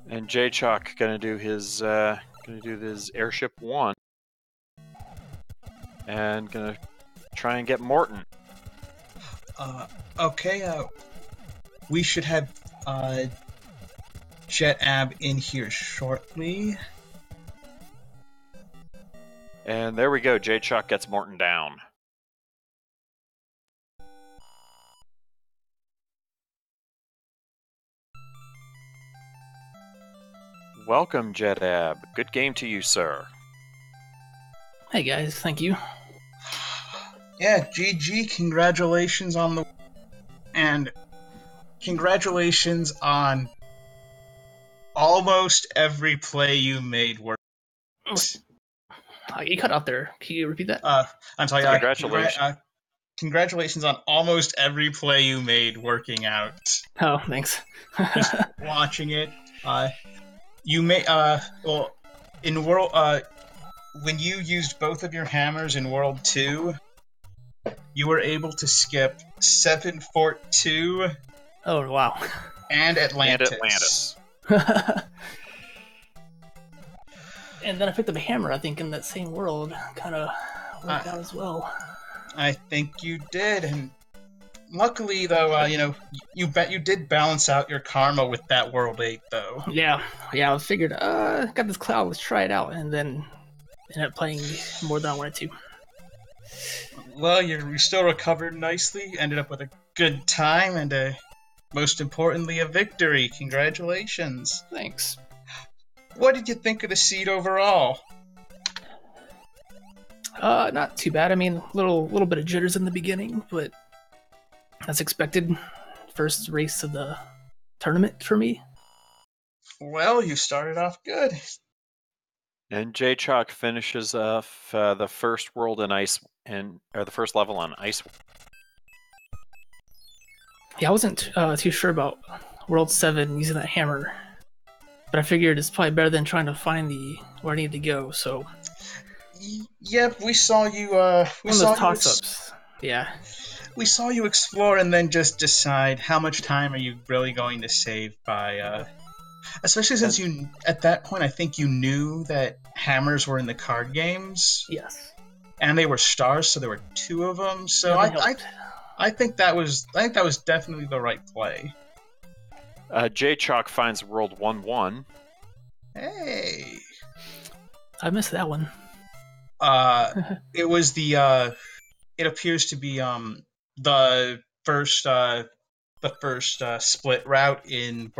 S2: And Jaychalke gonna do his airship 1, and gonna try and get Morton.
S1: Okay. We should have Jetabb in here shortly.
S2: And there we go. Jaychalke gets Morton down. Welcome, Jetabb. Good game to you, sir.
S3: Hey guys, thank you.
S1: Yeah, GG. Congratulations on the and congratulations on almost every play you made worked.
S3: You cut out there. Can you repeat that?
S1: I'm sorry.
S2: Congratulations.
S1: Congratulations on almost every play you made working out.
S3: Oh, thanks.
S1: Just watching it, you may in world when you used both of your hammers in World 2, you were able to skip 7 Fort 2.
S3: Oh wow.
S1: And Atlantis.
S3: And then I picked up a hammer, I think, in that same world. Kind of worked out as well.
S1: I think you did, and luckily, though, you did balance out your karma with that World 8, though.
S3: Yeah. I figured, got this cloud, let's try it out, and then ended up playing more than I wanted to.
S1: Well, you still recovered nicely, ended up with a good time, and most importantly, a victory. Congratulations.
S3: Thanks.
S1: What did you think of the seed overall?
S3: Not too bad. I mean, little bit of jitters in the beginning, but as expected. First race of the tournament for me.
S1: Well, you started off good.
S2: And Jaychalke finishes off the first world in ice, or the first level on ice.
S3: Yeah, I wasn't too sure about World 7 using that hammer, but I figured it's probably better than trying to find where I need to go. So.
S1: Yep, we saw you. We
S3: One of
S1: saw
S3: those toss-ups. Yeah.
S1: We saw you explore and then just decide how much time are you really going to save by. Especially since at that point, I think you knew that hammers were in the card games.
S3: Yes.
S1: And they were stars, so there were 2 of them. So I think that was definitely the right play.
S2: Jaychalke finds World 1-1.
S1: Hey.
S3: I missed that one.
S1: It was the. It appears to be the first split route in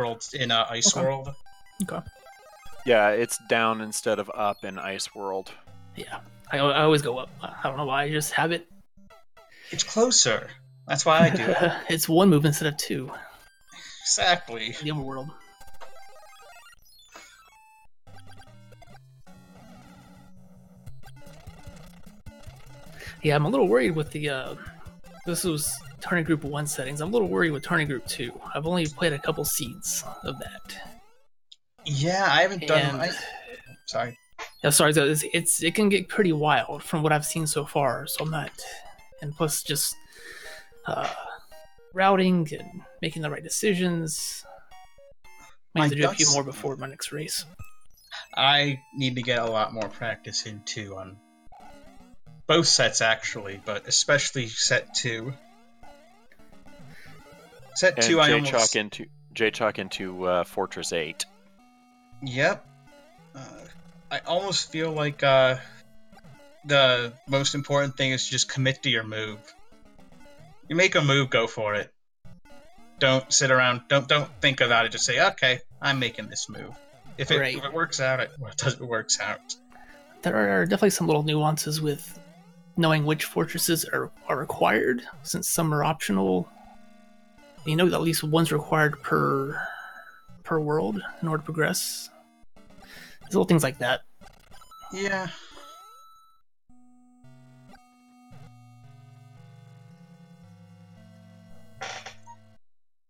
S1: Ice World.
S3: Okay.
S2: Yeah, it's down instead of up in Ice World.
S3: Yeah, I always go up. I don't know why. I just have it.
S1: It's closer. That's why I do it.
S3: It's 1 move instead of 2.
S1: Exactly.
S3: The overworld. Yeah, I'm a little worried with the. This was Tourney Group 1 settings. I'm a little worried with Tourney Group 2. I've only played a couple seeds of that.
S1: Yeah, I haven't done. Sorry.
S3: Yeah, sorry. It can get pretty wild from what I've seen so far. So I'm not, and plus just routing and making the right decisions. Might have to do a few more before my next race.
S1: I need to get a lot more practice in too on both sets actually, but especially set 2. Set 2
S2: And
S1: I almost...
S2: Jaychalke into Fortress 8.
S1: Yep. I almost feel like the most important thing is to just commit to your move. You make a move, go for it. Don't sit around. Don't think about it. Just say, "Okay, I'm making this move." If it works out, it works out.
S3: There are definitely some little nuances with knowing which fortresses are required, since some are optional. You know that at least one's required per world in order to progress. There's little things like that.
S1: Yeah.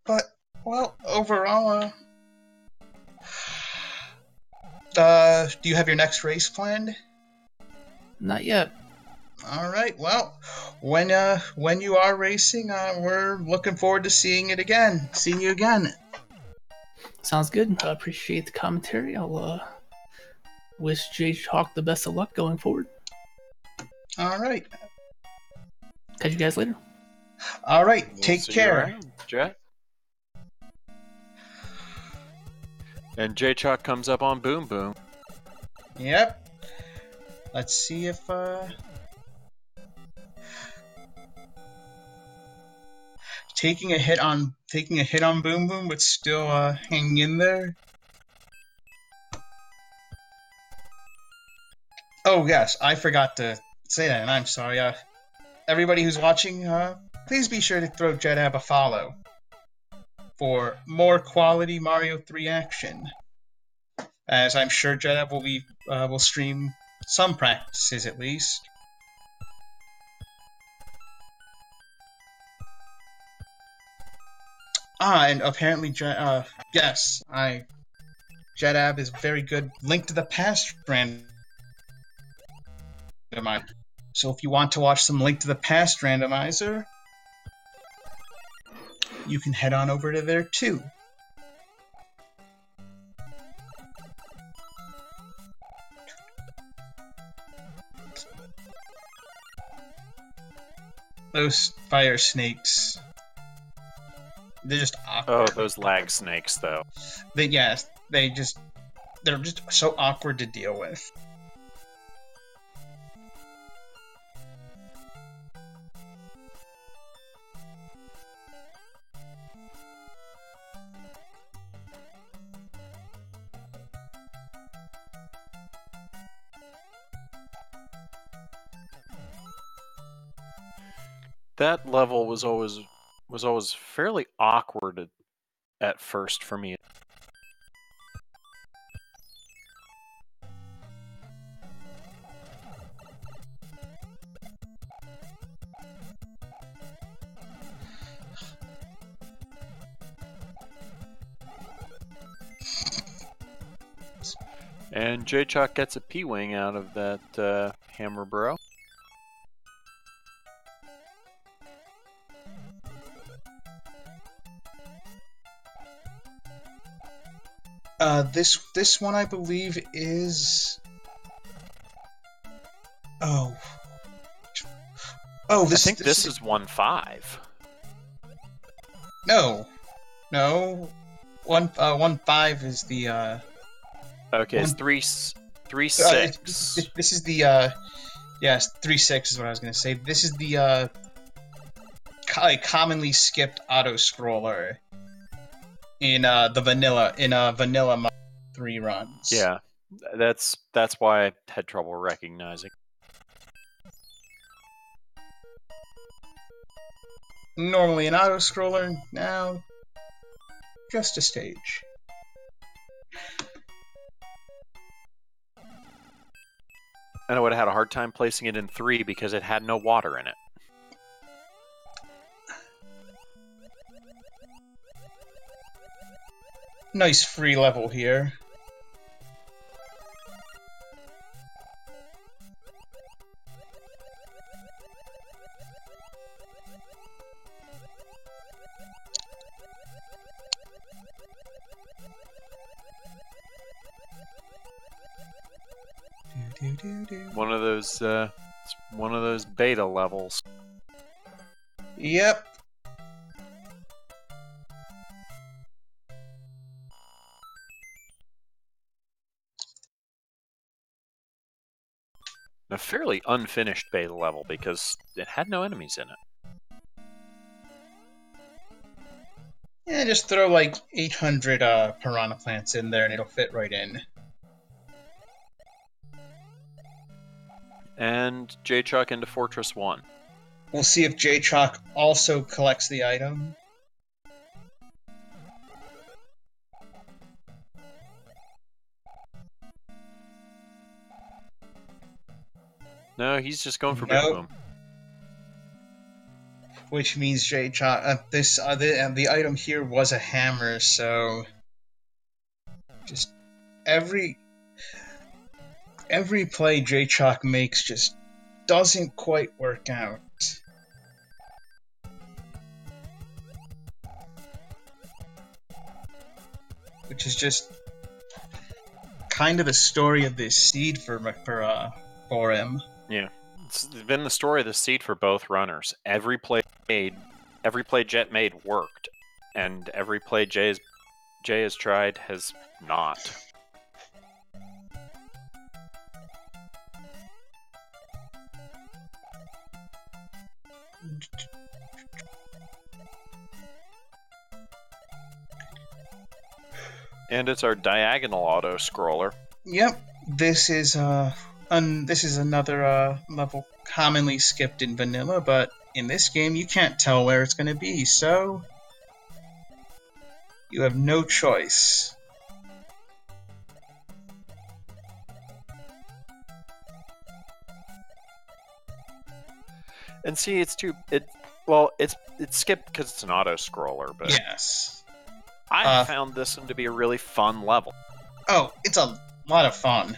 S1: But, well, overall, do you have your next race planned?
S3: Not yet.
S1: All right. Well, when you are racing, we're looking forward to seeing you again.
S3: Sounds good. I appreciate the commentary. I'll wish Jaychalke the best of luck going forward.
S1: All right.
S3: Catch you guys later.
S1: All right.
S2: We'll
S1: Take
S2: see
S1: care.
S2: You around, Jet. And Jaychalke comes up on Boom Boom.
S1: Yep. Let's see if taking a hit on Boom Boom, but still hanging in there. Oh yes, I forgot to say that, and I'm sorry. Everybody who's watching, please be sure to throw Jetabb a follow for more quality Mario 3 action. As I'm sure Jetabb will stream some practices at least. And apparently, yes, Jetabb is very good. Link to the Past randomizer. So if you want to watch some Link to the Past randomizer, you can head on over to there too. Those fire snakes. They're just awkward.
S2: Oh, those lag snakes, though.
S1: They're just so awkward to deal with.
S2: That level was always fairly awkward at first for me. And Jaychalke gets a P-Wing out of that hammer bro.
S1: This one I believe is... Oh,
S2: I think this is 1-5.
S1: No. 1-5 is the
S2: Okay, it's 3-6.
S1: This is the yes, 3-6 is what I was gonna say. This is the commonly skipped auto scroller in the vanilla 3 runs.
S2: Yeah, that's why I had trouble recognizing.
S1: Normally an auto scroller, now just a stage.
S2: And I would have had a hard time placing it in 3 because it had no water in it.
S1: Nice free level here.
S2: One of those, it's one of those beta levels.
S1: Yep.
S2: A fairly unfinished beta level because it had no enemies in it.
S1: Yeah, just throw like 800 piranha plants in there and it'll fit right in.
S2: And Jaychalke into Fortress 1.
S1: We'll see if Jaychalke also collects the item.
S2: No, he's just going for
S1: Nope.
S2: Boom Boom.
S1: Which means Jaychalke. The item here was a hammer, so just every play Jaychalke makes just doesn't quite work out. Which is just kind of the story of this seed for him.
S2: Yeah, it's been the story of the seed for both runners. Every play Jet made worked, and every play Jay has tried has not. And it's our diagonal auto scroller.
S1: Yep, this is another level commonly skipped in vanilla, but in this game you can't tell where it's going to be, so you have no choice.
S2: And see, it's skipped because it's an auto scroller, but
S1: Yes.
S2: I found this one to be a really fun level.
S1: Oh, it's a lot of fun.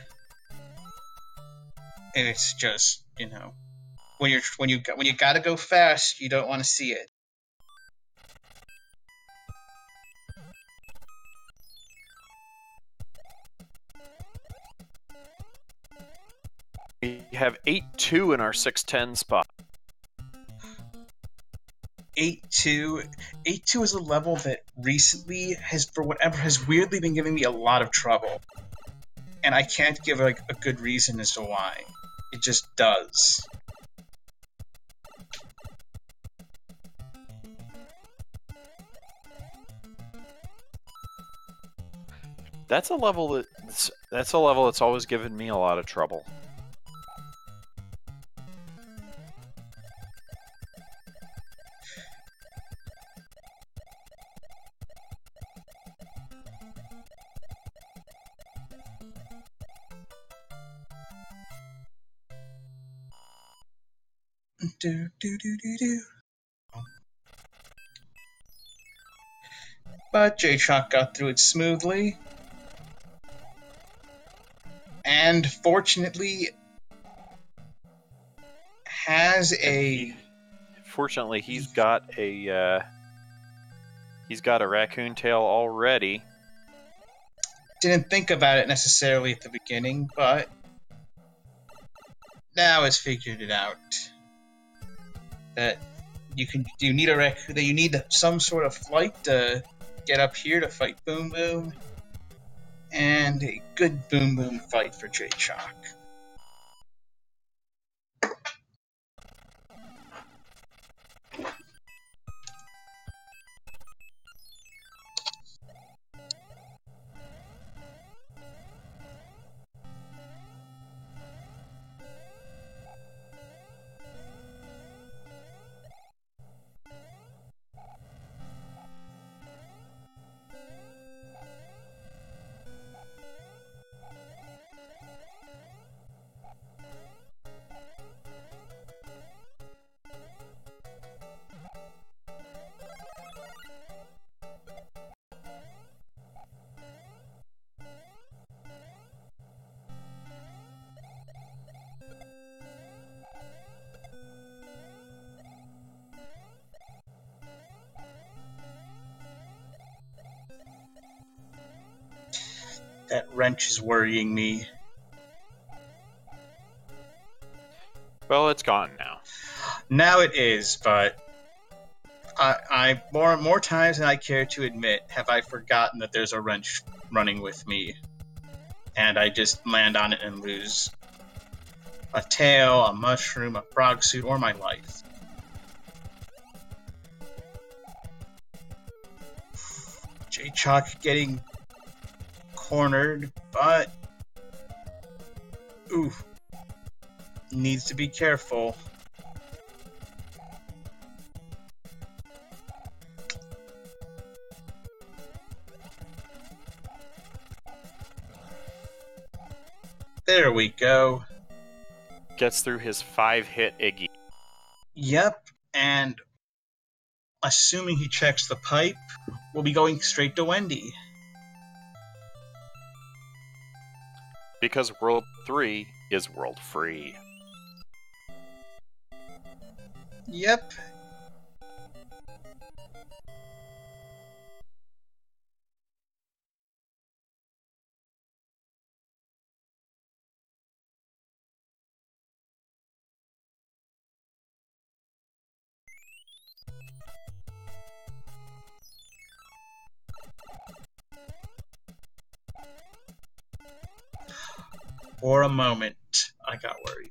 S1: And it's just, when you gotta go fast, you don't want to see it.
S2: We have 8-2 in our 610 spot.
S1: 8-2 is a level that recently has weirdly been giving me a lot of trouble. And I can't give a good reason as to why. It just does.
S2: That's a level that's always given me a lot of trouble.
S1: But Jaychalke got through it smoothly. And fortunately
S2: Fortunately, he's got a raccoon tail already.
S1: Didn't think about it necessarily at the beginning, but now has figured it out. That you need some sort of flight to get up here to fight Boom Boom. And a good Boom Boom fight for Jaychalke. That wrench is worrying me.
S2: Well, it's gone now.
S1: Now it is, but I more times than I care to admit have I forgotten that there's a wrench running with me, and I just land on it and lose a tail, a mushroom, a frog suit, or my life. Jaychalke getting cornered, but ooh, needs to be careful. There we go.
S2: Gets through his 5-hit Iggy.
S1: Yep, and assuming he checks the pipe, we'll be going straight to Wendy.
S2: Because World 3 is world free.
S1: Yep. For a moment, I got worried.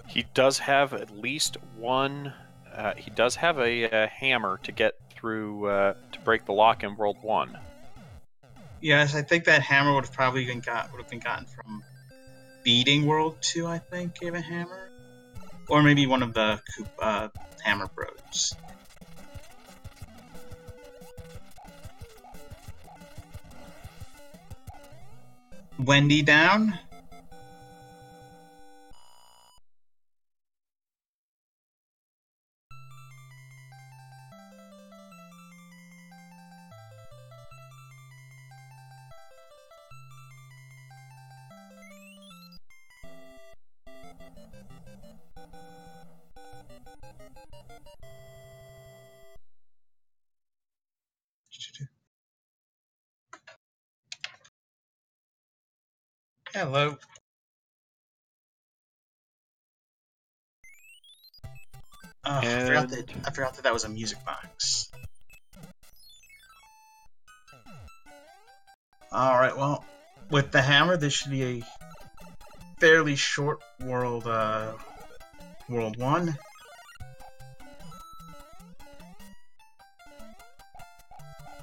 S2: He does have at least one. He does have a hammer to get through to break the lock in World 1.
S1: Yes, I think that hammer would have been gotten from beating World 2. I think gave a hammer, or maybe one of the Hammer Bros. Wendy down. Hello. Oh, I forgot that was a music box. Alright, well, with the hammer, this should be a fairly short world 1.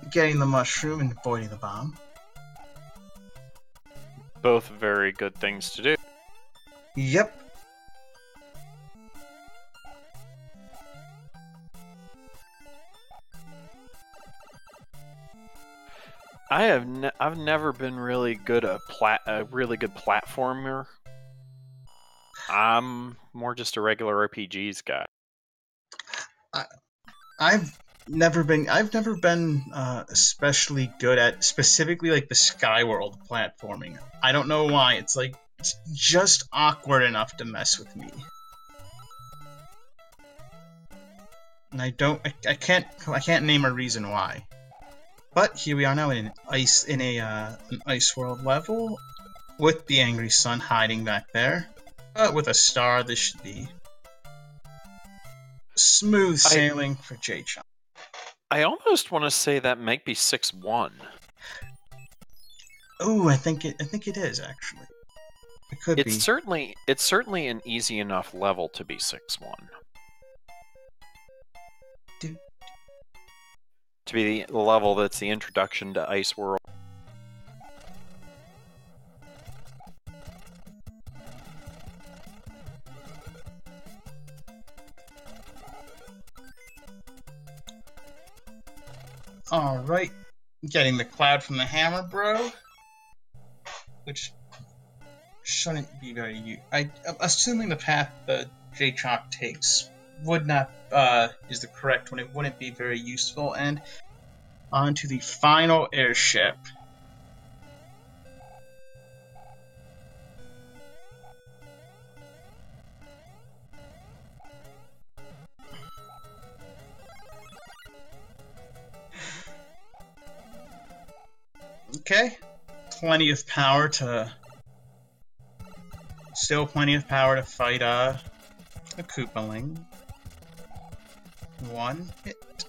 S1: Getting the mushroom and avoiding the bomb.
S2: Both very good things to do.
S1: Yep.
S2: I've never been really good a really good platformer. I'm more just a regular RPGs guy.
S1: I've never been especially good at specifically like the Skyworld platforming. I don't know why. It's just awkward enough to mess with me. And I can't name a reason why. But here we are now in an ice world level with the angry sun hiding back there. But with a star, this should be smooth sailing for Jaychalke.
S2: I almost want to say that might be 6-1.
S1: Oh, I think it is actually. It could be.
S2: It's certainly an easy enough level to be 6-1. To be the level that's the introduction to Ice World.
S1: Alright. Getting the cloud from the hammer, bro. Which shouldn't be very assuming the path the Jaychalke takes would not is the correct one. It wouldn't be very useful. And on to the final airship. Okay. Still plenty of power to fight a Koopaling. 1 hit.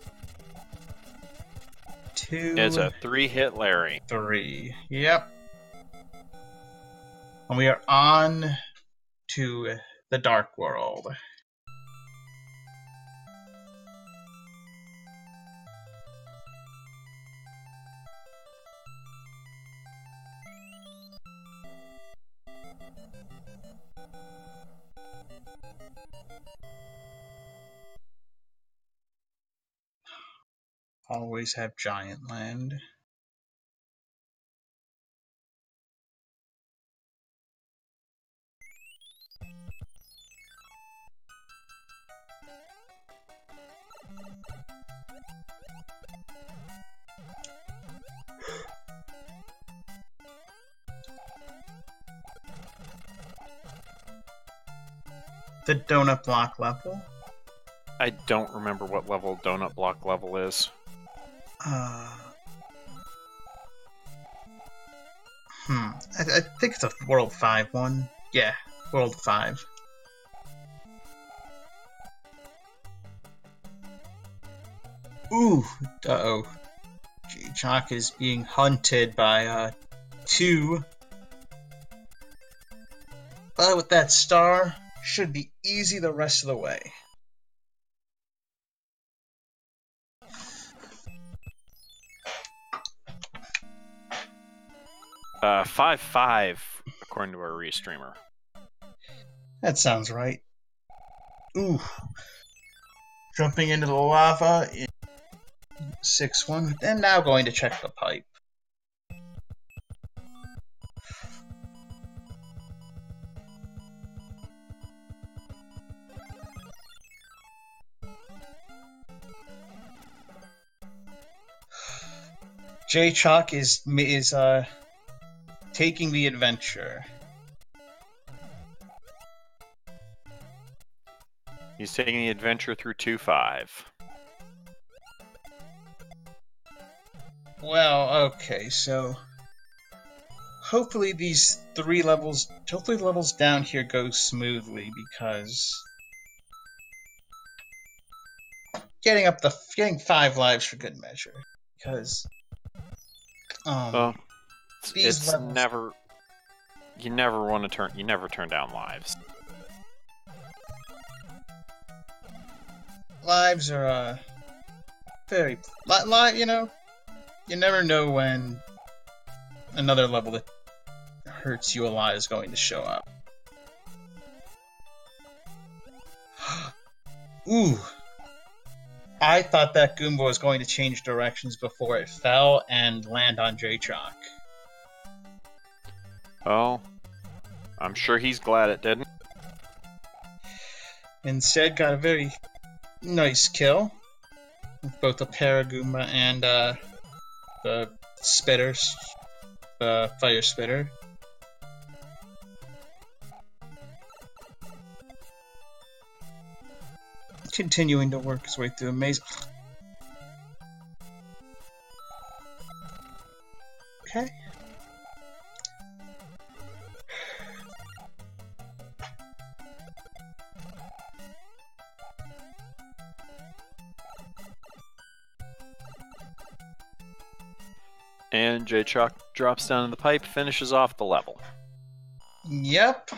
S1: 2.
S2: It's a 3-hit Larry.
S1: 3. Yep. And we are on to the Dark World. Always have Giant Land. The Donut Block level.
S2: I don't remember what level Donut Block level is.
S1: I think it's a World 5 one. Yeah, World 5. Ooh, uh-oh. Jaychalke is being hunted by, 2. But with that star, should be easy the rest of the way.
S2: Uh, 5-5, according to our restreamer.
S1: That sounds right. Ooh. Jumping into the lava in 6-1, and now going to check the pipe. Jaychalke is taking the adventure.
S2: He's taking the adventure through 2-5.
S1: Well, okay, so hopefully the levels down here go smoothly, because getting 5 lives for good measure. Because
S2: Well,
S1: these
S2: it's
S1: levels,
S2: never. You never turn down lives.
S1: lives are very you never know when another level that hurts you a lot is going to show up. Ooh. I thought that Goomba was going to change directions before it fell and land on Jaychalke.
S2: Oh, I'm sure he's glad it didn't.
S1: Instead, got a very nice kill with both the Paragoomba and the Spitters, the Fire Spitter. Continuing to work his way through a maze. Okay.
S2: And Jaychalke drops down in the pipe, finishes off the level.
S1: Yep.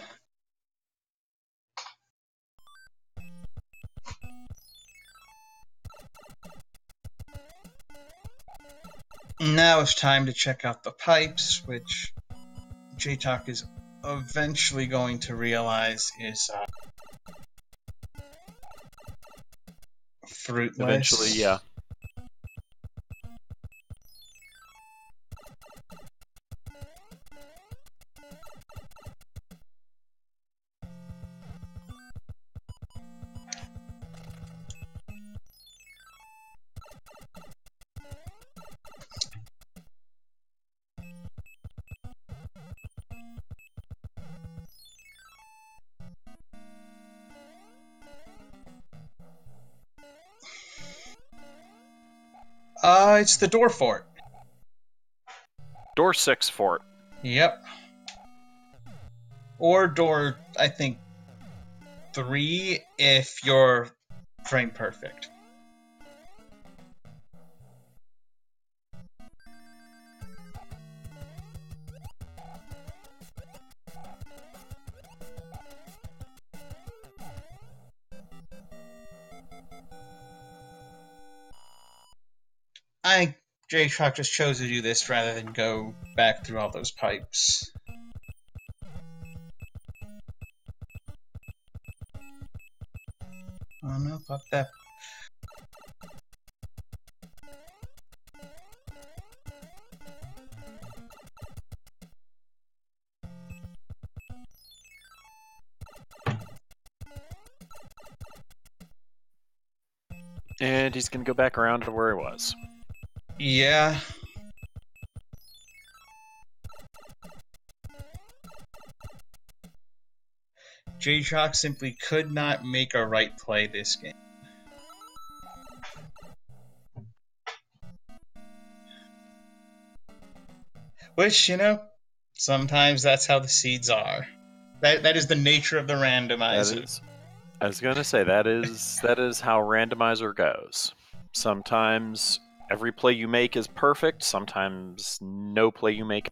S1: Now it's time to check out the pipes, which Jaychalke is eventually going to realize is fruitless.
S2: Eventually, yeah.
S1: It's the door fort.
S2: Door 6 fort.
S1: Yep. Or door, I think, 3 if you're frame perfect. I think Jaychalke just chose to do this rather than go back through all those pipes. Oh no, thought that.
S2: And he's going to go back around to where he was.
S1: Yeah. Jaychalke simply could not make a right play this game. Which, sometimes that's how the seeds are. That is the nature of the randomizer.
S2: That is, I was going to say, that is how randomizer goes. Sometimes every play you make is perfect. Sometimes no play you make.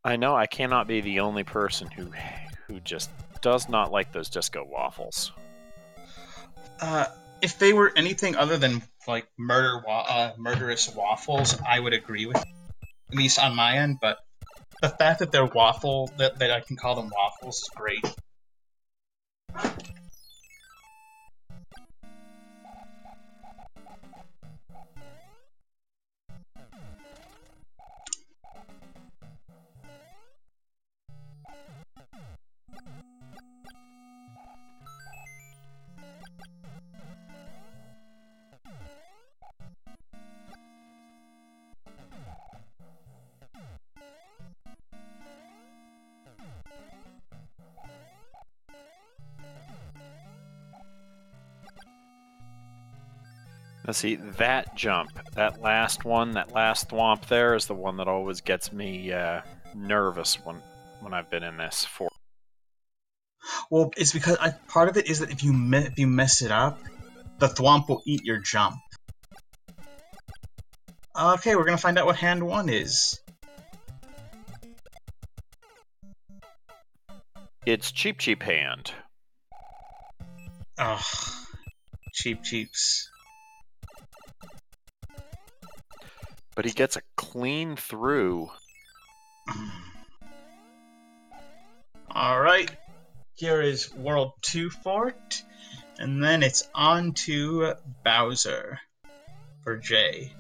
S2: I know I cannot be the only person who just does not like those disco waffles.
S1: If they were anything other than like murderous waffles, I would agree with you, at least on my end. But the fact that they're waffle, that I can call them waffles, is great.
S2: Now see, that jump, that last thwomp there is the one that always gets me nervous when I've been in this fort.
S1: Well, it's because part of it is that if you mess it up, the thwomp will eat your jump. Okay, we're gonna find out what hand 1 is.
S2: It's Cheap hand.
S1: Ugh. Cheaps.
S2: But he gets a clean through.
S1: Alright. Here is World 2 fort. And then it's on to Bowser for Jay.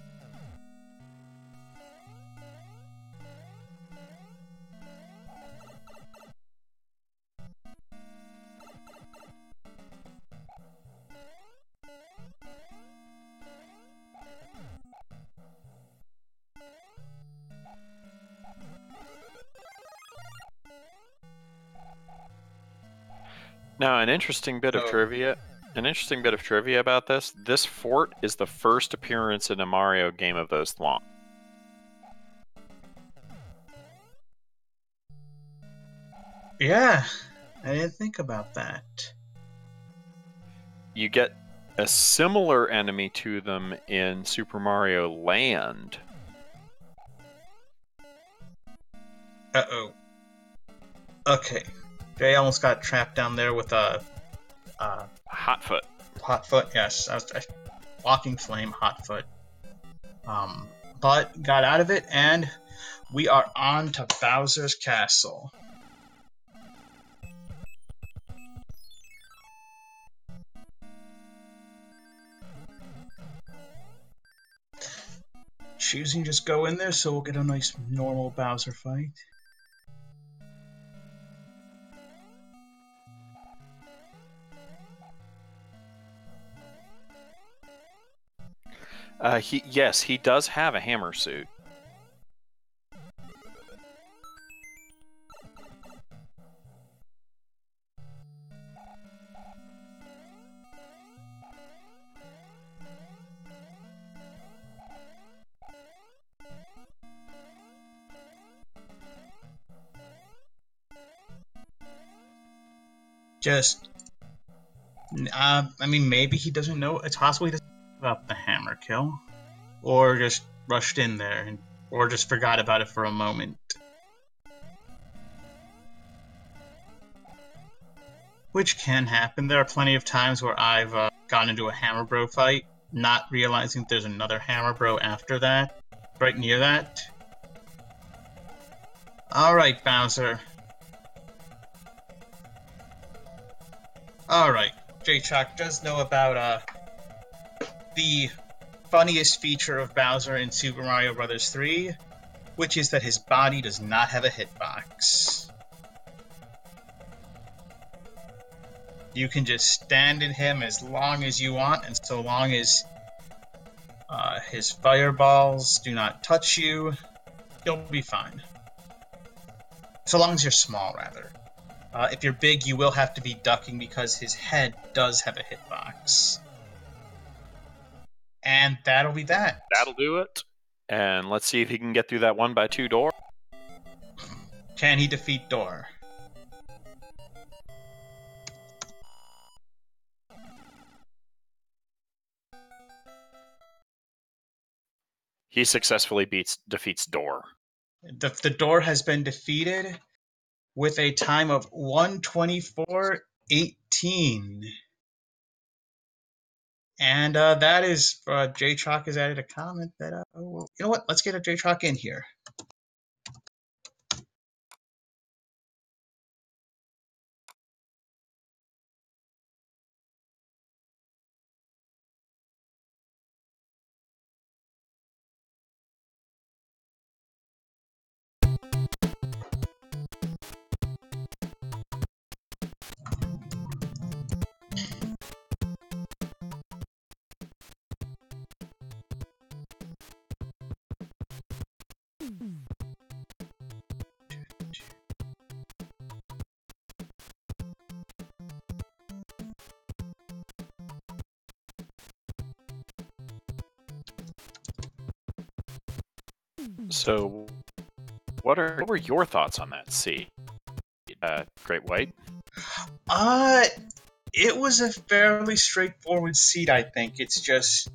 S2: Now, an interesting bit of trivia about this. This fort is the first appearance in a Mario game of those thwomp.
S1: Yeah, I didn't think about that.
S2: You get a similar enemy to them in Super Mario Land.
S1: Uh-oh. Okay. Jay almost got trapped down there with a...
S2: Hot foot.
S1: Hot foot, yes. I was walking flame, hot foot. But got out of it, and we are on to Bowser's Castle. Choosing just go in there, so we'll get a nice normal Bowser fight.
S2: Yes, he does have a hammer suit.
S1: Just, I mean, maybe he doesn't know. It's possible he doesn't know about the hammer kill, or just rushed in there, or just forgot about it for a moment. Which can happen. There are plenty of times where I've gone into a hammer bro fight, not realizing there's another hammer bro after that, right near that. Alright, Bowser. Alright, Jaychalke does know about the funniest feature of Bowser in Super Mario Bros. 3, which is that his body does not have a hitbox. You can just stand in him as long as you want, and so long as his fireballs do not touch you, you'll be fine. So long as you're small, rather. If you're big, you will have to be ducking because his head does have a hitbox. And that'll be that.
S2: That'll do it. And let's see if he can get through that 1x2 door.
S1: Can he defeat Door?
S2: He successfully defeats Door.
S1: The Door has been defeated with a time of 1:24:18. And that is, Jaychalke has added a comment that, you know what, let's get a Jaychalke in here.
S2: So, what were your thoughts on that seed, Great White?
S1: It was a fairly straightforward seed, I think. It's just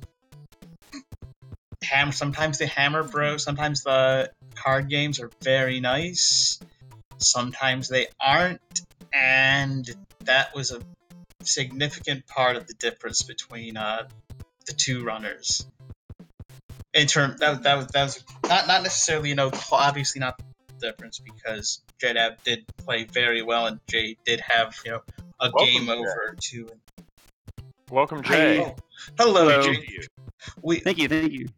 S1: sometimes the Hammer Bros, sometimes the card games are very nice, sometimes they aren't, and that was a significant part of the difference between the two runners. In term, that was not necessarily, obviously not the difference, because Jetabb did play very well and Jay did have, a game over too.
S2: Welcome, Jay.
S1: Oh, hello, Jay.
S4: Thank you.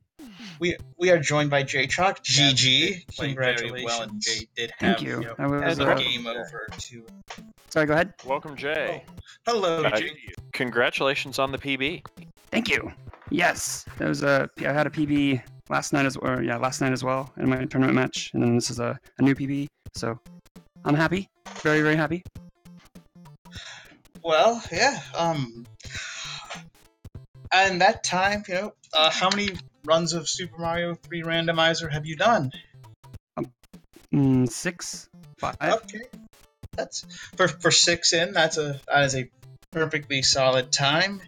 S1: We are joined by Jaychalke. GG.
S2: Congratulations.
S1: Well, and Jay did have,
S4: Thank you.
S1: a game over too.
S4: Sorry, go ahead.
S2: Welcome, Jay.
S1: Oh, hello, Jay.
S2: Congratulations on the PB.
S4: Thank you. Yes, that was I had a PB last night as well in my tournament match, and then this is a new PB. So I'm happy, very very happy.
S1: Well, yeah. And that time, how many runs of Super Mario 3 Randomizer have you done?
S4: 6, 5.
S1: Okay, that's for 6 in. That is a perfectly solid time.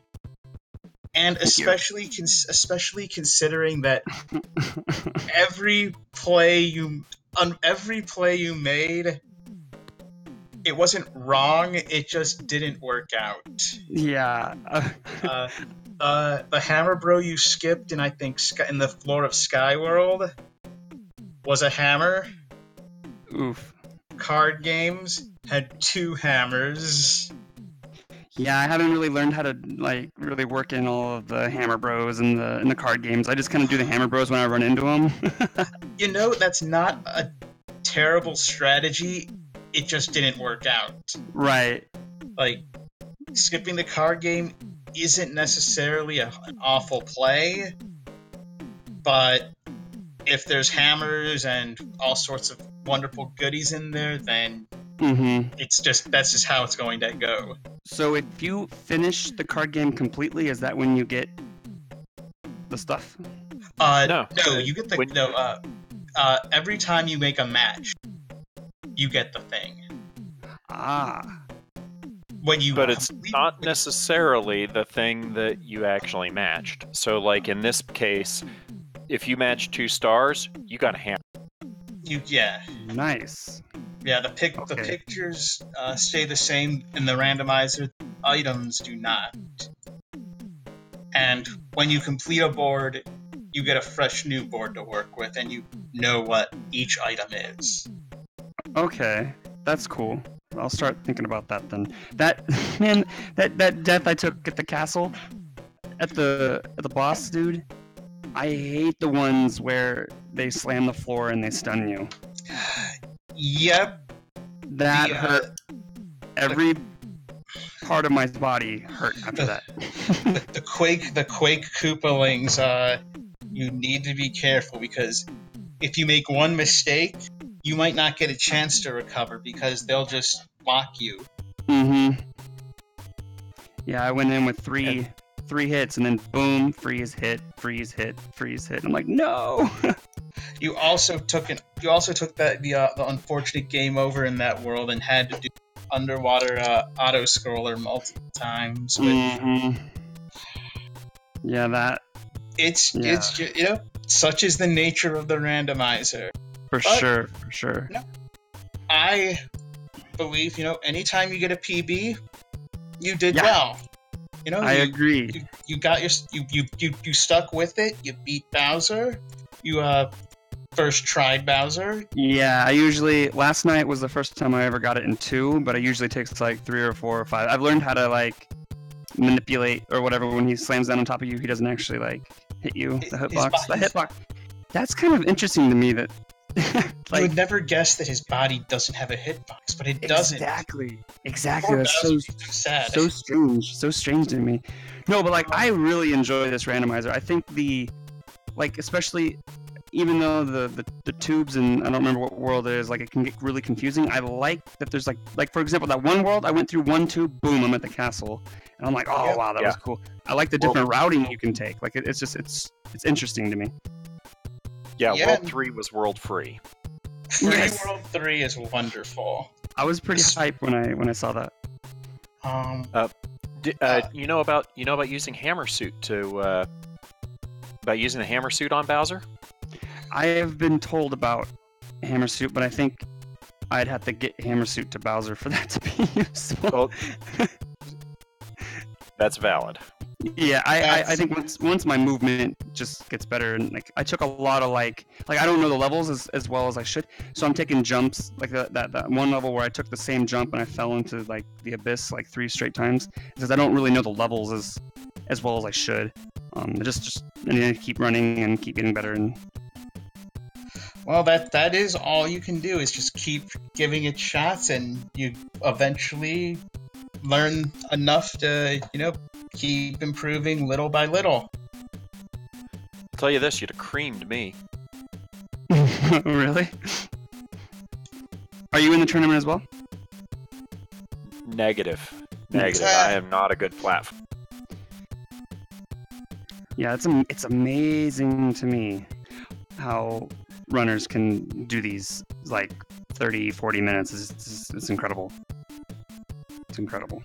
S1: And especially considering that every play you made, it wasn't wrong. It just didn't work out.
S4: Yeah.
S1: The Hammer Bro you skipped in, I think, in the floor of Skyworld was a hammer.
S4: Oof.
S1: Card games had 2 hammers.
S4: Yeah, I haven't really learned how to really work in all of the Hammer Bros in the card games. I just kind of do the Hammer Bros when I run into them.
S1: That's not a terrible strategy. It just didn't work out.
S4: Right.
S1: Skipping the card game isn't necessarily an awful play, but if there's hammers and all sorts of wonderful goodies in there, then that's just how it's going to go.
S4: So if you finish the card game completely, is that when you get the stuff?
S1: No, you get the every time you make a match, you get the thing.
S2: But it's not necessarily the thing that you actually matched. So, like in this case, if you match 2 stars, you got a hammer.
S4: Nice.
S1: Yeah, the pictures stay the same in the randomizer. Items do not. And when you complete a board, you get a fresh new board to work with, and you know what each item is.
S4: Okay, that's cool. I'll start thinking about that then. That death I took at the castle, at the boss dude. I hate the ones where they slam the floor and they stun you.
S1: Yep.
S4: That hurt. Every part of my body hurt after that.
S1: The Quake Koopalings, you need to be careful, because if you make one mistake, you might not get a chance to recover because they'll just block you.
S4: Yeah, I went in with three hits and then boom, freeze hit. I'm like, no.
S1: You also took the unfortunate game over in that world and had to do underwater auto scroller multiple times. It's such is the nature of the randomizer.
S4: For sure.
S1: No, I believe anytime you get a PB, you did well.
S4: I agree.
S1: You got you stuck with it. You beat Bowser. You first tried Bowser.
S4: Yeah, last night was the first time I ever got it in 2, but it usually takes like 3 or 4 or 5. I've learned how to like manipulate or whatever. When he slams down on top of you, he doesn't actually like hit you. The hitbox. That's kind of interesting to me. That
S1: you would never guess that his body doesn't have a hitbox, but it doesn't.
S4: Exactly. That's so sad. So strange to me. No, but like I really enjoy this randomizer. I think especially even though the tubes, and I don't remember what world it is, like it can get really confusing. I like that there's like for example, that one world I went through 1 tube, boom, I'm at the castle, and I'm like, oh wow, that was cool. I like the different routing you can take. Like it's interesting to me.
S2: Yeah, World 3 was world free.
S1: World 3 is wonderful.
S4: I was pretty hyped when I saw that.
S2: You know about using hammer suit about using the hammer suit on Bowser?
S4: I have been told about hammer suit, but I think I'd have to get hammer suit to Bowser for that to be useful.
S2: Well, that's valid.
S4: Yeah, I think once my movement just gets better, and like I took a lot of like I don't know the levels as well as I should, so I'm taking jumps like that one level where I took the same jump and I fell into like the abyss like 3 straight times because I don't really know the levels as well as I should. Just and then keep running and keep getting better. And
S1: well, that is all you can do is just keep giving it shots, and you eventually learn enough to keep improving little by little.
S2: I'll tell you this, you'd have creamed me.
S4: Really? Are you in the tournament as well?
S2: Negative. I am not a good platform.
S4: Yeah, it's amazing to me how runners can do these like 30, 40 minutes. It's incredible. It's incredible.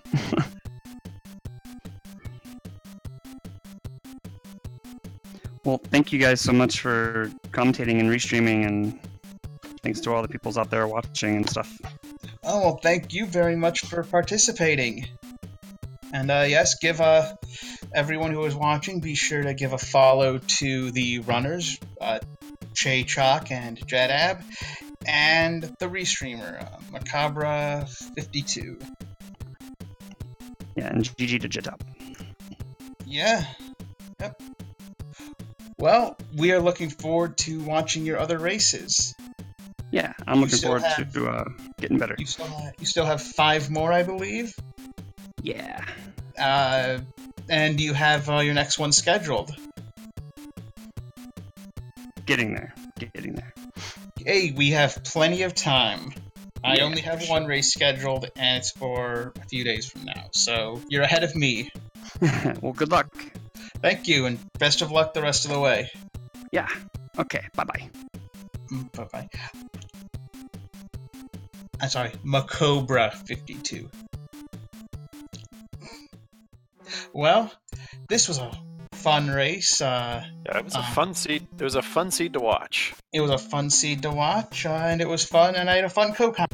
S4: Well, thank you guys so much for commentating and restreaming, and thanks to all the peoples out there watching and stuff.
S1: Oh, well, thank you very much for participating. And yes, give everyone who is watching, be sure to give a follow to the runners, Jaychalke and Jetabb, and the restreamer, Macabre52.
S4: Yeah, and GG to Jetabb.
S1: Yeah. Yep. Well, we are looking forward to watching your other races.
S4: Yeah, I'm looking forward to getting better.
S1: You still have 5 more, I believe?
S4: Yeah.
S1: And you have your next one scheduled?
S4: getting there. Getting there.
S1: Hey, we have plenty of time. I
S4: Yeah,
S1: only have
S4: for
S1: one race scheduled, and it's for a few days from now. So you're ahead of me.
S4: Well, good luck.
S1: Thank you, and best of luck the rest of the way.
S4: Yeah. Okay. Bye-bye.
S1: Bye-bye. I'm sorry, Macobra 52. Well, this was a fun race.
S2: Yeah, it was a fun seed. It was a fun seed to watch.
S1: It was a fun seed to watch, and it was fun, and I had a fun co-comment.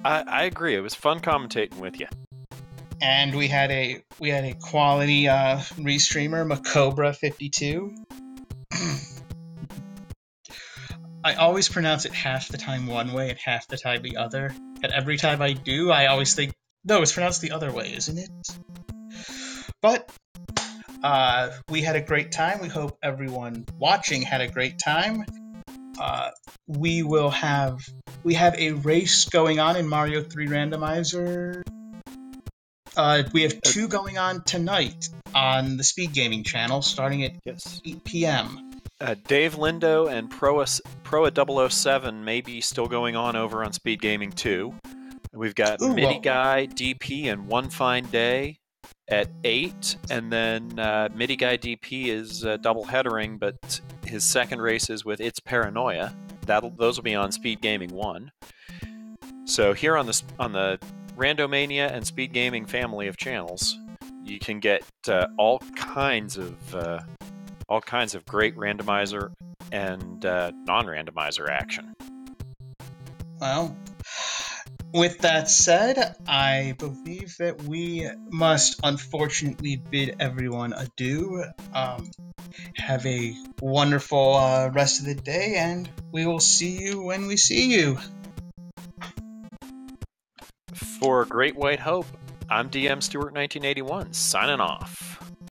S2: I agree. It was fun commentating with you.
S1: And we had a quality restreamer, Macobra 52. I always pronounce it half the time one way and half the time the other. And every time I do, I always think, no, it's pronounced the other way, isn't it? But we had a great time. We hope everyone watching had a great time. We have a race going on in Mario 3 Randomizer. We have 2 going on tonight on the Speed Gaming channel, starting at 8 p.m.
S2: Dave Lindo and Proa 007 may be still going on over on Speed Gaming 2. We've got MIDI Guy DP and One Fine Day at 8, and then MIDI Guy DP is double headering, but his second race is with It's Paranoia. Those will be on Speed Gaming 1. So here on the Randomania and Speed Gaming family of channels, you can get all kinds of great randomizer and non-randomizer action.
S1: Well, with that said, I believe that we must unfortunately bid everyone adieu. Have a wonderful rest of the day, and we will see you when we see you.
S2: For Great White Hope, I'm DM Stewart 1981, signing off.